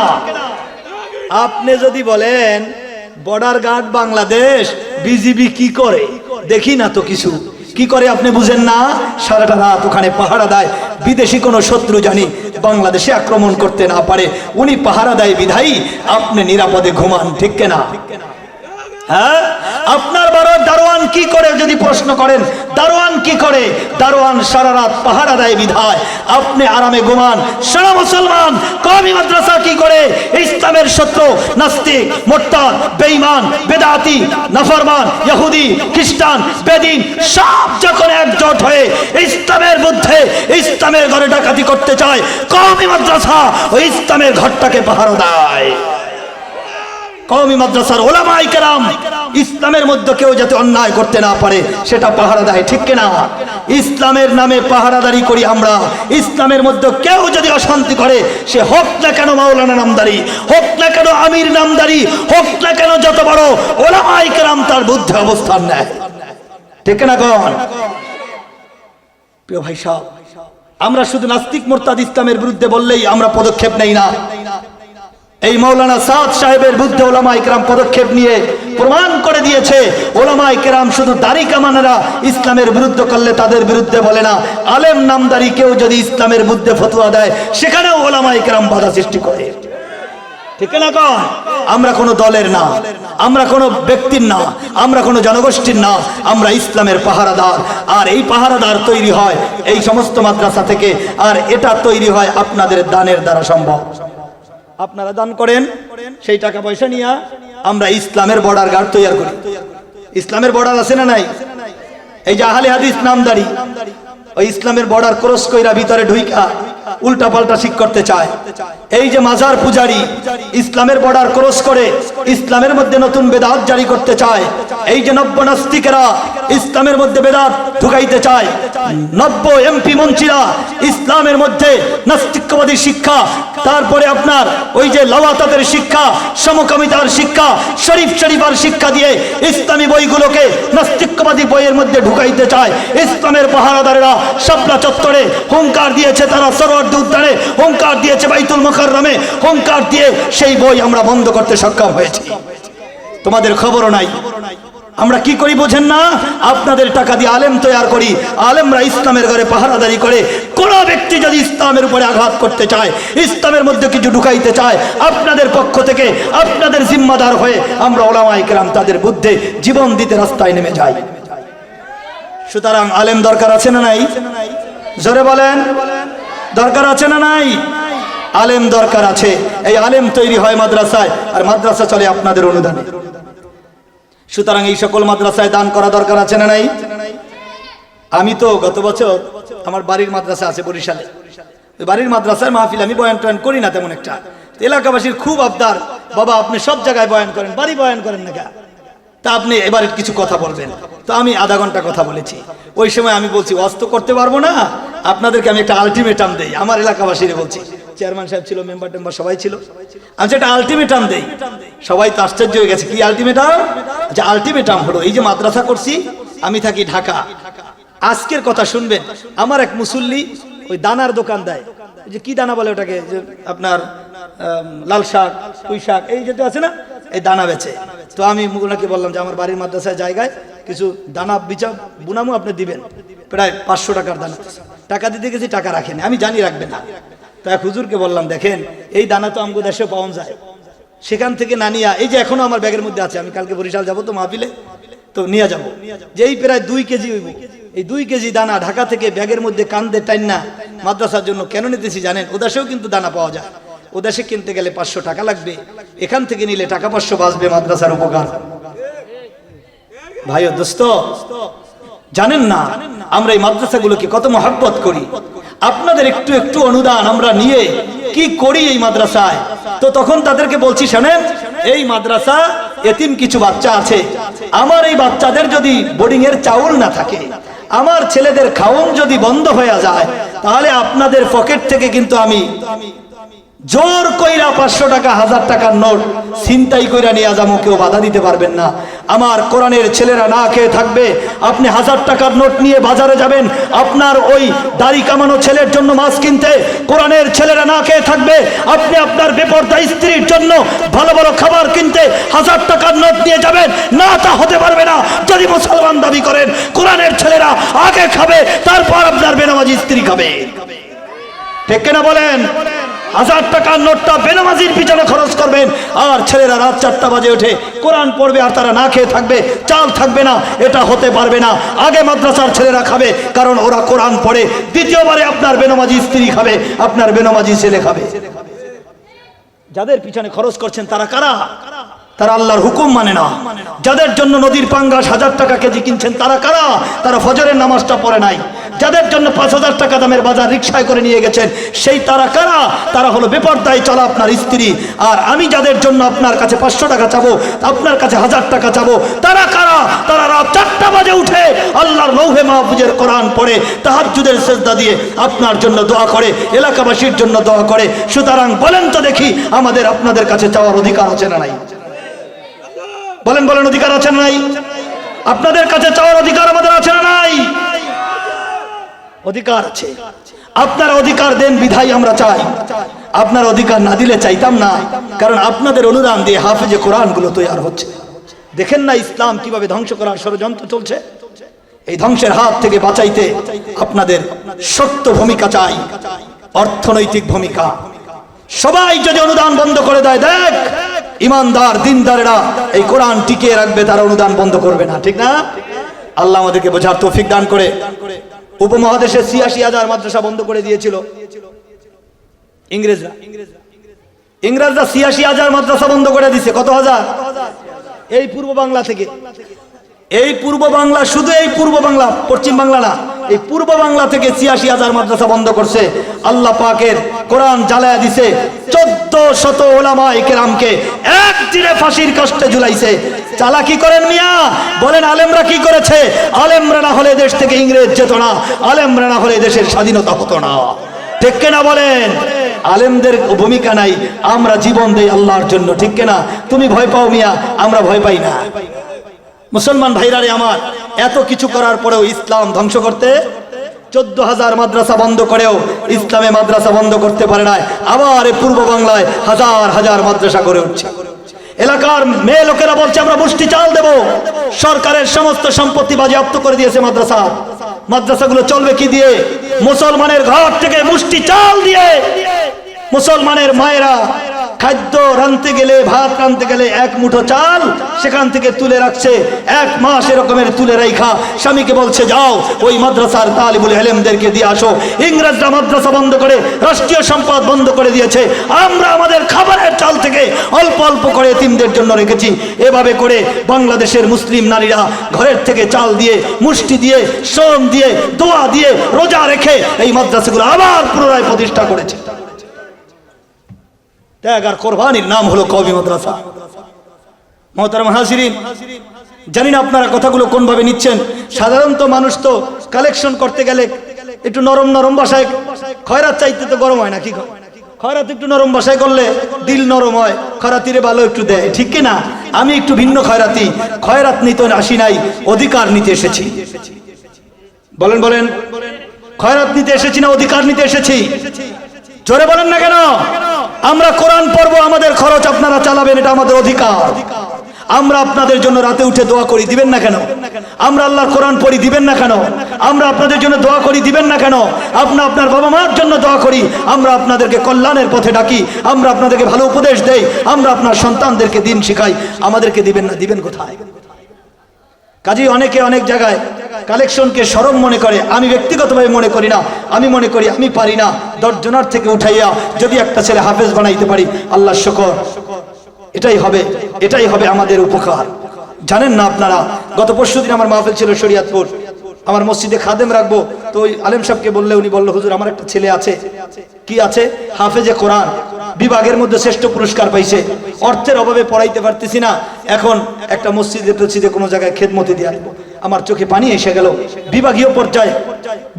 আপনি যদি বলেন বর্ডার গার্ড বাংলাদেশ, বিজিবি কি করে দেখি না তো কিছু, কি করে আপনি বুঝেন না? সারাটা রাত ওখানে পাহারা দেয়, বিদেশি কোনো শত্রু জানি বাংলাদেশে আক্রমণ করতে না পারে, উনি পাহারা দেয় বিধায়ী আপনি নিরাপদে ঘুমান, ঠিক না? হ্যাঁ, আপনার বড় দারোয়ান কি করে যদি প্রশ্ন করেন দারোয়ান কি করে? দারোয়ান সারা রাত পাহারা দেয় বিধায় আপনি আরামে ঘুমান। সারা মুসলমান কওমি মাদ্রাসা কি করে? ইসলামের শত্রু নাস্তিক, মুরতাদ, বেঈমান, বেদাতি, নাফরমান, ইহুদি, খ্রিস্টান, বেদিন সব যখন একজোট হয়ে ইসলামের মধ্যে ইসলামের ঘরে ডাকাতি করতে চায়, কওমি মাদ্রাসা ওই ইসলামের ঘরটাকে পাহারা দেয়। কওমি মাদ্রাসার উলামায়ে কেরাম ইসলামের মধ্যে কেউ যাতে অন্যায় করতে না পারে সেটা পাহারা দেয়, ঠিক কিনা? ইসলামের নামে পাহারাদারি করি আমরা। ইসলামের মধ্যে কেউ যদি অশান্তি করে, সে হোক না কেন মাওলানা নামদারি, হোক না কেন আমির নামদারি, হোক না কেন যত বড় উলামায়ে কেরাম, তার বুদ্ধি অবস্থান নেয়, ঠিক কিনা? কোন প্রিয় ভাই সাহেব, আমরা শুধু নাস্তিক মুরতাদ ইসলামের বিরুদ্ধে বললেই আমরা পদক্ষেপ নেই না। এই মাওলানা সাদ সাহেবের বিরুদ্ধে উলামায়ে কেরাম পদক্ষেপ নিয়ে প্রমাণ করে দিয়েছে উলামায়ে কেরাম শুধু দাড়ি কামানেরা ইসলামের বিরুদ্ধে করলে তাদের বিরুদ্ধে বলে না, আলেম নামদারি কেউ যদি ইসলামের বিরুদ্ধে ফতোয়া দেয় সেখানেও উলামায়ে কেরাম বাধা সৃষ্টি করে, ঠিক না? কোন আমরা কোনো দলের না, আমরা কোনো ব্যক্তির না, আমরা কোনো জনগোষ্ঠীর না, আমরা ইসলামের পাহারাদার। আর এই পাহারাদার তৈরি হয় এই সমস্ত মাদ্রাসা থেকে, আর এটা তৈরি হয় আপনাদের দানের দ্বারা সম্ভব। আপনারা দান করেন, সেই টাকা পয়সা নিয়ে আমরা ইসলামের বর্ডার গার্ড তৈরি করি। ইসলামের বর্ডার আছে না নাই? এই যে আহলে হাদিস নামদারি ওই ইসলামের বর্ডার ক্রস কইরা ভিতরে ঢুইকা উল্টা পাল্টা শিখ করতে চায়। এই যে মাজার পূজারি ইসলামের বর্ডার ক্রস করে ইসলামের মধ্যে নতুন বেদাত জারি করতে চায়। এই যে নব্য নাস্তিকেরা ইসলামের মধ্যে বেদাত ঢুকাইতে চায়। নব্য এমপি মন্ত্রীরা ইসলামের মধ্যে নাস্তিকবাদী শিক্ষা, তারপরে আপনার ওই যে লাওয়াতাতের শিক্ষা, সমকামিতার শিক্ষা, শরীফার শিক্ষা দিয়ে ইসলামী বইগুলোকে নাস্তিকবাদী বইয়ের মধ্যে ঢুকাইতে চায়। ইসলামের পাহারাদারেরা শাপলা চত্বরে হুঙ্কার দিয়েছে, তারা সরোয়ার্দী উদ্যানে হুঙ্কার দিয়েছে, বাইতুল মুকাররমে হুঙ্কার দিয়ে সেই বই আমরা বন্ধ করতে সক্ষম হয়েছি। তোমাদের খবরও নাই। আমরা কি করি বোঝেন না? আপনাদের টাকা দিয়ে আলেম তৈরি করি, আলেমরা ইসলামের ঘরে পাহারাদারি করে। কোন ব্যক্তি যদি ইসলামের উপরে আঘাত করতে চায়, ইসলামের মধ্যে কিছু ঢুকাইতে চায়, আপনাদের পক্ষ থেকে আপনাদের জিম্মাদার হয়ে আমরা উলামায়ে কেরাম তাদের বুদ্ধে জীবন দিতে রাস্তায় নেমে যাই। সুতরাং আলেম দরকার আছে না নাই? জোরে বলেন, দরকার আছে না নাই? আলেম দরকার আছে। এই আলেম তৈরি হয় মাদ্রাসায়, আর মাদ্রাসা চলে আপনাদের অনুদানে। সুতরাং এই সকল মাদ্রাসায় দান করা দরকার আছে না নাই? আমি তো গত বছর আমার বাড়ির মাদ্রাসা আছে বরিশালে, বাড়ির মাদ্রাসায় মাহফিল আমি বয়ান টয়ান করি না তেমন একটা। এলাকাবাসীর খুব আবদার, বাবা আপনি সব জায়গায় বয়ান করেন, বাড়ি বয়ান করেন না, তা আপনি এবারে কিছু কথা বলবেন। তো আমি আধা ঘন্টা কথা বলেছি। ওই সময় আমি বলছি ওয়াজ তো করতে পারবো না, আপনাদেরকে আমি একটা আলটিমেটাম দেই। আমার এলাকাবাসীরা বলছি, চেয়ারম্যান সাহেব ছিল, মেম্বার টেম্বার সবাই ছিল, আমি একটা আলটিমেটাম দেই। সবাই তো আশ্চর্য হয়ে গেছে, কি আলটিমেটাম? যে আলটিমেটাম হলো এই যে মাদ্রাসা করছি, আমি থাকি ঢাকা। আজকের কথা শুনবেন, আমার এক মুসল্লি ওই দানার দোকান দেয়, যে কি দানা বলে ওটাকে, যে আপনার লাল শাক, পুঁই শাক, এই যেটা আছে না, এই দানা বেচে। তো আমি ওনাকে বললাম যে আমার বাড়ির মাদ্রাসায় জায়গায় কিছু দানা বিচা বুনামো আপনি দিবেন, প্রায় 500 টাকার দানা। টাকা দিতে গেছি, টাকা রাখেন, আমি জানি রাখবে না। তাই হুজুরকে বললাম দেখেন এই দানা তো আমগো দেশে পাওয়া যায়, সেখান থেকে না নিয়া, এই যে এখনো আমার ব্যাগের মধ্যে আছে, আমি কালকে বরিশাল যাবো তো মাহফিলে, তো নিয়ে যাবো। যে এই প্রায় 2 কেজি হইব, এই 2 কেজি দানা ঢাকা থেকে ব্যাগের মধ্যে কান্দে টাইনা মাদ্রাসার জন্য কেন নিতেছি জানেন? ওদেশেও কিন্তু দানা পাওয়া যায়, ওদেশে কিনতে গেলে 500 টাকা লাগবে, এখান থেকে নিলে টাকা 500 বাঁচবে, মাদ্রাসার উপকার। ভাই ও দোস্ত, জানেন না আমরা এই মাদ্রাসাগুলোকে কত মহব্বত করি। আপনাদের একটু একটু অনুদান আমরা নিয়ে কি করি এই মাদ্রাসায়। তো তখন তাদেরকে বলছি, শোনেন এই মাদ্রাসা এতিম কিছু বাচ্চা আছে, আমার এই বাচ্চাদের যদি বোর্ডিং এর চাউল না থাকে, আমার ছেলেদের খাওন যদি বন্ধ হয়ে যায়, তাহলে আপনাদের পকেট থেকে কিন্তু আমি জোর কইরা 500 টাকা 1000 টাকার নোট ছিনতাই কইরা নিয়ে যাবো, কেউ বাধা দিতে পারবেন না। আমার কোরআনের ছেলেরা না খেয়ে থাকবে, আপনি 1000 টাকার নোট নিয়ে বাজারে যাবেন, আপনার ওই দাড়ি কামানো ছেলের জন্য মাছ কিনতে, কোরআনের ছেলেরা না খেয়ে থাকবে, আপনি আপনার বেপরদা স্ত্রীর জন্য ভালো ভালো খাবার কিনতে 1000 টাকার নোট নিয়ে যাবেন, না তা হতে পারবে না। যদি মুসলমান দাবি করেন, কোরআনের ছেলেরা আগে খাবে, তারপর আপনার বেনামাজি স্ত্রী খাবে, ঠিক কিনা বলেন? 1000 টাকার নোটটা বেনামাজির পিছনে খরচ করবেন, আর ছেলেরা রাত 4টা বাজে উঠে কোরআন পড়বে আর তারা না খেয়ে থাকবে, চাল থাকবে না। এটা হতে পারবে না। আগে মাদ্রাসার ছেলেরা খাবে, কারণ ওরা কোরআন পড়ে। দ্বিতীয়বারে আপনার বেনামাজি স্ত্রী খাবে, আপনার বেনামাজি ছেলে খাবে। যাদের পিছনে খরচ করছেন তারা কারা? তারা আল্লাহর হুকুম মানে না। যাদের জন্য নদীর পাঙ্গাস 1000 টাকা কেজি কিনছেন তারা কারা? তারা ফজরের নামাজটা পড়ে নাই। যাদের জন্য 5000 টাকা দামের বাজার রিকশায় করে নিয়ে গেছেন সেই তারা কারা? তারা হলো বেপরদায় চলা আপনার স্ত্রী। আর আমি যাদের জন্য আপনার কাছে 500 টাকা চাবো, আপনার কাছে 1000 টাকা চাবো, তারা কারা? তারা রাত 4টা বাজে উঠে আল্লাহর লৌহে মাহফুজের কোরআন পড়ে, তাহাজ্জুদের সিজদা দিয়ে আপনার জন্য দোয়া করে, এলাকাবাসীর জন্য দোয়া করে। সুতরাং বলেন তো দেখি, আমাদের আপনাদের কাছে চাওয়ার অধিকার আছে না নাই? বলেন বলেন, অধিকার আছে না নাই? আপনাদের কাছে চাওয়ার অধিকার আমাদের আছে না নাই? অধিকার আছে। আপনারা অধিকার দেন বিধাই আমরা চাই। আপনার অধিকার না দিলে চাইতাম না, কারণ আপনাদের অনুদান দিয়ে হাফেজে কোরআন গুলো তৈরি হচ্ছে। দেখেন না ইসলাম কিভাবে ধ্বংস করার ষড়যন্ত্র চলছে। এই ধ্বংসের হাত থেকে বাঁচাইতে আপনাদের শক্ত ভূমিকা চাই, অর্থনৈতিক ভূমিকা। সবাই যদি অনুদান বন্ধ করে দেয়, দেখ ইমানদার দিনদারেরা এই কোরআন টিকিয়ে রাখবে, তারা অনুদান বন্ধ করবে না। ঠিক না? আল্লাহ আমাদেরকে বোঝার তৌফিক দান করে। উপমহাদেশে ৮৬,০০০ মাদ্রাসা বন্ধ করে দিয়েছিল ইংরেজরা। ৮৬,০০০ মাদ্রাসা বন্ধ করে দিছে। কত হাজার? এই পূর্ব বাংলা থেকে, এই পূর্ব বাংলা, শুধু এই পূর্ব বাংলা, পশ্চিম বাংলা না, এই পূর্ব বাংলা থেকে ৮৬,০০০ মাদ্রাসা বন্ধ করছে। আল্লাহ পাকের কোরআন জ্বালায়া দিছে। ১৪০০ উলামায়ে কেরামকে একদিনে ফাঁসির কাস্টে ঝুলাইছে। চালাকি করেন মিয়া? বলেন আলেমরা কি করেছে? আলেমরা না হলে দেশ থেকে ইংরেজ যেত না, আলেমরা না হলে দেশের স্বাধীনতা হতো না। ঠিক কিনা বলেন? আলেমদের ভূমিকা নাই, আমরা জীবন দেই আল্লাহর জন্য। ঠিক কিনা? তুমি ভয় পাও মিয়া, আমরা ভয় পাই না। মুসলমান ভাইরারে আমার, এত কিছু করার পরেও ইসলাম ধ্বংস করতে ১৪,০০০ মাদ্রাসা বন্ধ করেও ইসলামে মাদ্রাসা বন্ধ করতে পারে না। আবার এই পূর্ব বাংলায় হাজার হাজার মাদ্রাসা করে উঠছে। এলাকার মেয়ে লোকেরা বলছে আমরা মুষ্টি চাল দেব। সরকারের সমস্ত সম্পত্তি বাজেয়াপ্ত করে দিয়েছে মাদ্রাসা। মাদ্রাসাগুলো চলবে কি দিয়ে? মুসলমানের ঘর থেকে মুষ্টি চাল দিয়ে। মুসলমানের মায়েরা খাদ্য রাঁধতে গেলে, ভাত রাঁধতে গেলে 1 মুঠো চাল সেখান থেকে তুলে রাখছে 1 মাস, এরকমের তুলে রাখা স্বামীকে বলছে যাও ওই মাদ্রাসার তালিবুল ইলমদেরকে দিয়ে আসো। ইংরেজরা মাদ্রাসা বন্ধ করে রাষ্ট্রীয় সম্পদ বন্ধ করে দিয়েছে। আমরা আমাদের খাবারের চাল থেকে অল্প অল্প করে এতিমদের জন্য রেখেছি। এভাবে করে বাংলাদেশের মুসলিম নারীরা ঘরের থেকে চাল দিয়ে, মুষ্টি দিয়ে, শ্রম দিয়ে, দোয়া দিয়ে, রোজা রেখে এই মাদ্রাসাগুলো আবার পুনরায় প্রতিষ্ঠা করেছে। ত্যাগ আর কোরবানির নাম হলো কওমি মাদ্রাসা। মুহতারাম হাজিরিন, জানি না আপনারা কথাগুলো কোন ভাবে নিচ্ছেন। সাধারণত মানুষ তো কালেকশন করতে গেলে একটু নরম নরম ভাষায়, খয়রাত চাইতে তো গরম হয় না, কি খয়রাত একটু নরম ভাষায় করলে দিল নরম হয়, খয়রাতিরে ভালো একটু দেয়। ঠিক কি না? আমি একটু ভিন্ন খয়রাতি, খয়রাত নিতে আসি নাই, অধিকার নিতে এসেছি। বলেন বলেন, খয়রাত নিতে এসেছি না অধিকার নিতে এসেছি? জোরে বলেন না কেন? আমরা কোরআন পড়বো, আমাদের খরচ আপনারা চালাবেন, এটা আমাদের অধিকার। আমরা আপনাদের জন্য রাতে উঠে দোয়া করি, দিবেন না কেন? আমরা আল্লাহর কোরআন পড়ি, দিবেন না কেন? আমরা আপনাদের জন্য দোয়া করি, দিবেন না কেন? আপনার বাবা মার জন্য দোয়া করি, আমরা আপনাদেরকে কল্যাণের পথে ডাকি, আমরা আপনাদেরকে ভালো উপদেশ দেই, আমরা আপনার সন্তানদেরকে দিন শিখাই, আমাদেরকে দিবেন না? দিবেন কোথায়? কাজেই অনেকে অনেক জায়গায় কালেকশনকে শরম মনে করে। আমি ব্যক্তিগতভাবে মনে করি না। আমি মনে করি আমি পারি না, 10 জনের থেকে উঠাইয়া যদি একটা ছেলে হাফেজ বানাইতে পারি, আল্লাহর শুকর, এটাই হবে, এটাই হবে আমাদের উপকার। জানেন না আপনারা, গত পরশুদিন আমার মাহফিল ছিল শরিয়াতপুর, আমার মসজিদে খাদেম রাখবো, তো ওই আলেম সাহেবকে বললে উনি বলল হুজুর আমার একটা ছেলে আছে। কি আছে? হাফেজে কোরআন, বিভাগের মধ্যে শ্রেষ্ঠ পুরস্কার পাইছে। অর্থের অভাবে পড়াইতে পারতেছি না, এখন একটা মসজিদে টসজিদে কোনো জায়গায় খেদমতি দিয়ে আসবো। আমার চোখে পানি এসে গেল।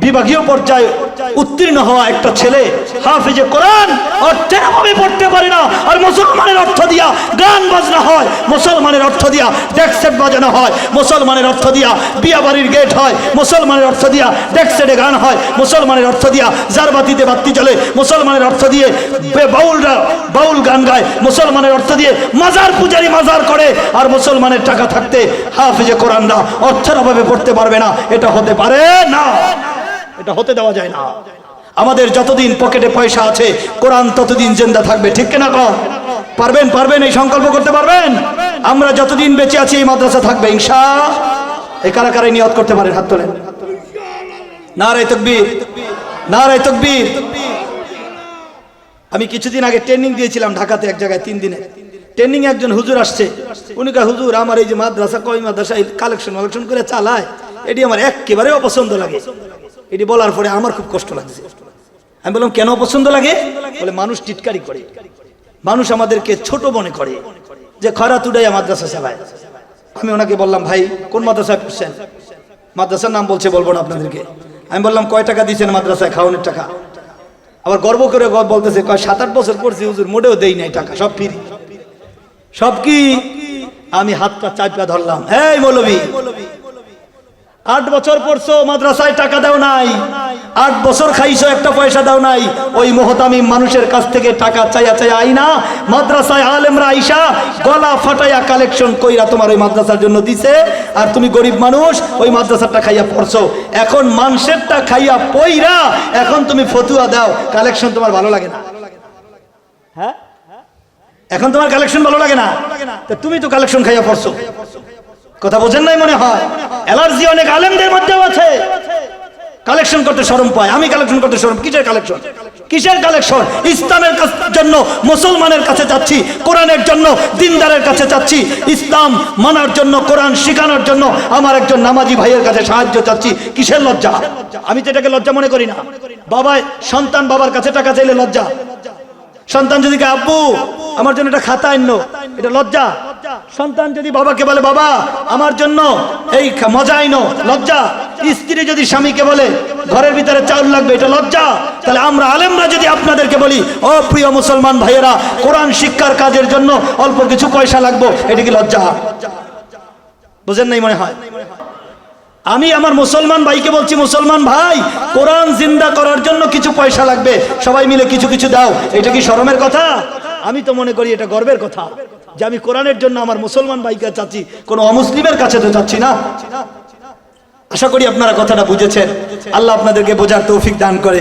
বিভাগীয় পর্যায়ে উত্তীর্ণ হওয়া একটা ছেলে হাফেজে কোরআন অর্থের অভাবে পড়তে পারে না, আর মুসলমানের অর্থ দিয়া গান বাজনা হয়, মুসলমানের অর্থ দিয়া ডেকসেট বাজানো হয়, মুসলমানের অর্থ দিয়া বিয়া বাড়ির গেট হয়, মুসলমানের অর্থ দিয়া ডেকসেটে গান হয়, মুসলমানের অর্থ দিয়া জারবাতিতে বাতি চলে, মুসলমানের অর্থ দিয়ে বাউল গান গায়, মুসলমানের অর্থ দিয়ে মাজার পূজারি মাজার করে। আর মুসলমানের টাকা থাকতে হাফেজে কোরআনরা অর্থের অভাবে পড়তে পারবে না। এটা হতে পারে না, এটা হতে দেওয়া যায় না। আমাদের যতদিন পকেটে পয়সা আছে কোরআন ততদিন জিন্দা থাকবে, ঠিক কিনা কন? পারবেন পারবেন এই সংকল্প করতে পারবেন? আমরা যতদিন বেঁচে আছি এই মাদ্রাসা থাকবে ইনশাআল্লাহ। এই কারা কারা নিয়ত করতে পারেন? হাত তোলেন। নারে তাকবীর, নারে তাকবীর। আমি কিছুদিন আগে ট্রেনিং দিয়েছিলাম ঢাকাতে এক জায়গায় 3 দিনে। ট্রেনিং একজন হুজুর আসছে, উনি কয় হুজুর আমার এই যে মাদ্রাসা কয় মাদ্রাসা কালেকশন করে চালায় এটি আমার একেবারে অপছন্দ লাগে। এটি বলার পরে আমার খুব কষ্ট লাগছে। আমি বললাম কেন অপছন্দ লাগে? বলে মানুষ টিটকারি করে, মানুষ আমাদেরকে ছোট মনে করে, যে খয়রাত উড়াইয়া মাদ্রাসা চালায়। আমি ওনাকে বললাম ভাই কোন মাদ্রাসায় পড়ছেন? মাদ্রাসার নাম বলছে, বলবো না আপনাদেরকে। আমি বললাম কয় টাকা দিয়েছেন মাদ্রাসায় খাওয়ানোর টাকা? আবার গর্ব করে বলতেছে কয় 7-8 বছর পড়ছি হুজুর, মোটেও দেই নাই টাকা, সব ফ্রি। সব কি? আমি হাতটা চাপা ধরলাম, এই মৌলবী 8 বছর পড়ছো মাদ্রাসায় টাকা দাও নাই, 8 বছর খাইছো একটা পয়সা দাও নাই, ওই মহতামি মানুষের কাছ থেকে টাকা চাইয়া চাইয়া আইনা মাদ্রাসায় আলেমরা আইসা গলা ফাটাইয়া কালেকশন কইরা তোমার ওই মাদ্রাসার জন্য দিছে, আর তুমি গরিব মানুষ ওই মাদ্রাসাটা খাইয়া পড়ছো। এখন মানুষেরটা খাইয়া পইরা এখন তুমি ফতুয়া দাও, কালেকশন তোমার ভালো লাগে না? হ্যাঁ, এখন তোমার কালেকশন ভালো লাগে না? তা তুমি তো কালেকশন খাইয়া পড়ছো। কথা বোঝেন নাই মনে হয়? অ্যালার্জি অনেক আলেমদের মধ্যেও আছে, কালেকশন করতে শরম পায়। আমি কালেকশন করতে শরম, কিসের কালেকশন? কিসের কালেকশন? ইসলামের জন্য মুসলমানের কাছে যাচ্ছি, কোরআনের জন্য দিনদারের কাছে যাচ্ছি, ইসলাম মানার জন্য কোরআন শেখানোর জন্য আমার একজন নামাজি ভাইয়ের কাছে সাহায্য চাচ্ছি। কিসের লজ্জা? আমি তো এটাকে লজ্জা মনে করি না। বাবা সন্তান বাবার কাছে টাকা চাইলে লজ্জা? সন্তান যদি আব্বু আমার জন্য একটা খাতা আনলো, এটা লজ্জা? সন্তান যদি বাবাকে বলে বাবা আমার জন্য এই মজা আইনো, লজ্জা? স্ত্রী যদি স্বামীকে বলে ঘরের ভিতরে চাউল লাগবে, এটা লজ্জা? তাহলে আমরা আলেমরা যদি আপনাদেরকে বলি ও প্রিয় মুসলমান ভাইয়েরা কোরআন শিক্ষার কাজের জন্য অল্প কিছু পয়সা লাগবে, এটা কি লজ্জা? বুঝেন নাই মনে হয়? আমি আমার মুসলমান ভাইকে বলছি, মুসলমান ভাই কোরআন জিন্দা করার জন্য কিছু পয়সা লাগবে, সবাই মিলে কিছু কিছু দাও। এটা কি শরমের কথা? আমি তো মনে করি এটা গর্বের কথা, যে আমি কোরআনের জন্য আমার মুসলমান ভাইকে চাচ্ছি, কোনো অমুসলিমের কাছে তো চাচ্ছি না। আশা করি আপনারা কথাটা বুঝেছেন। আল্লাহ আপনাদেরকে বোঝার তৌফিক দান করে।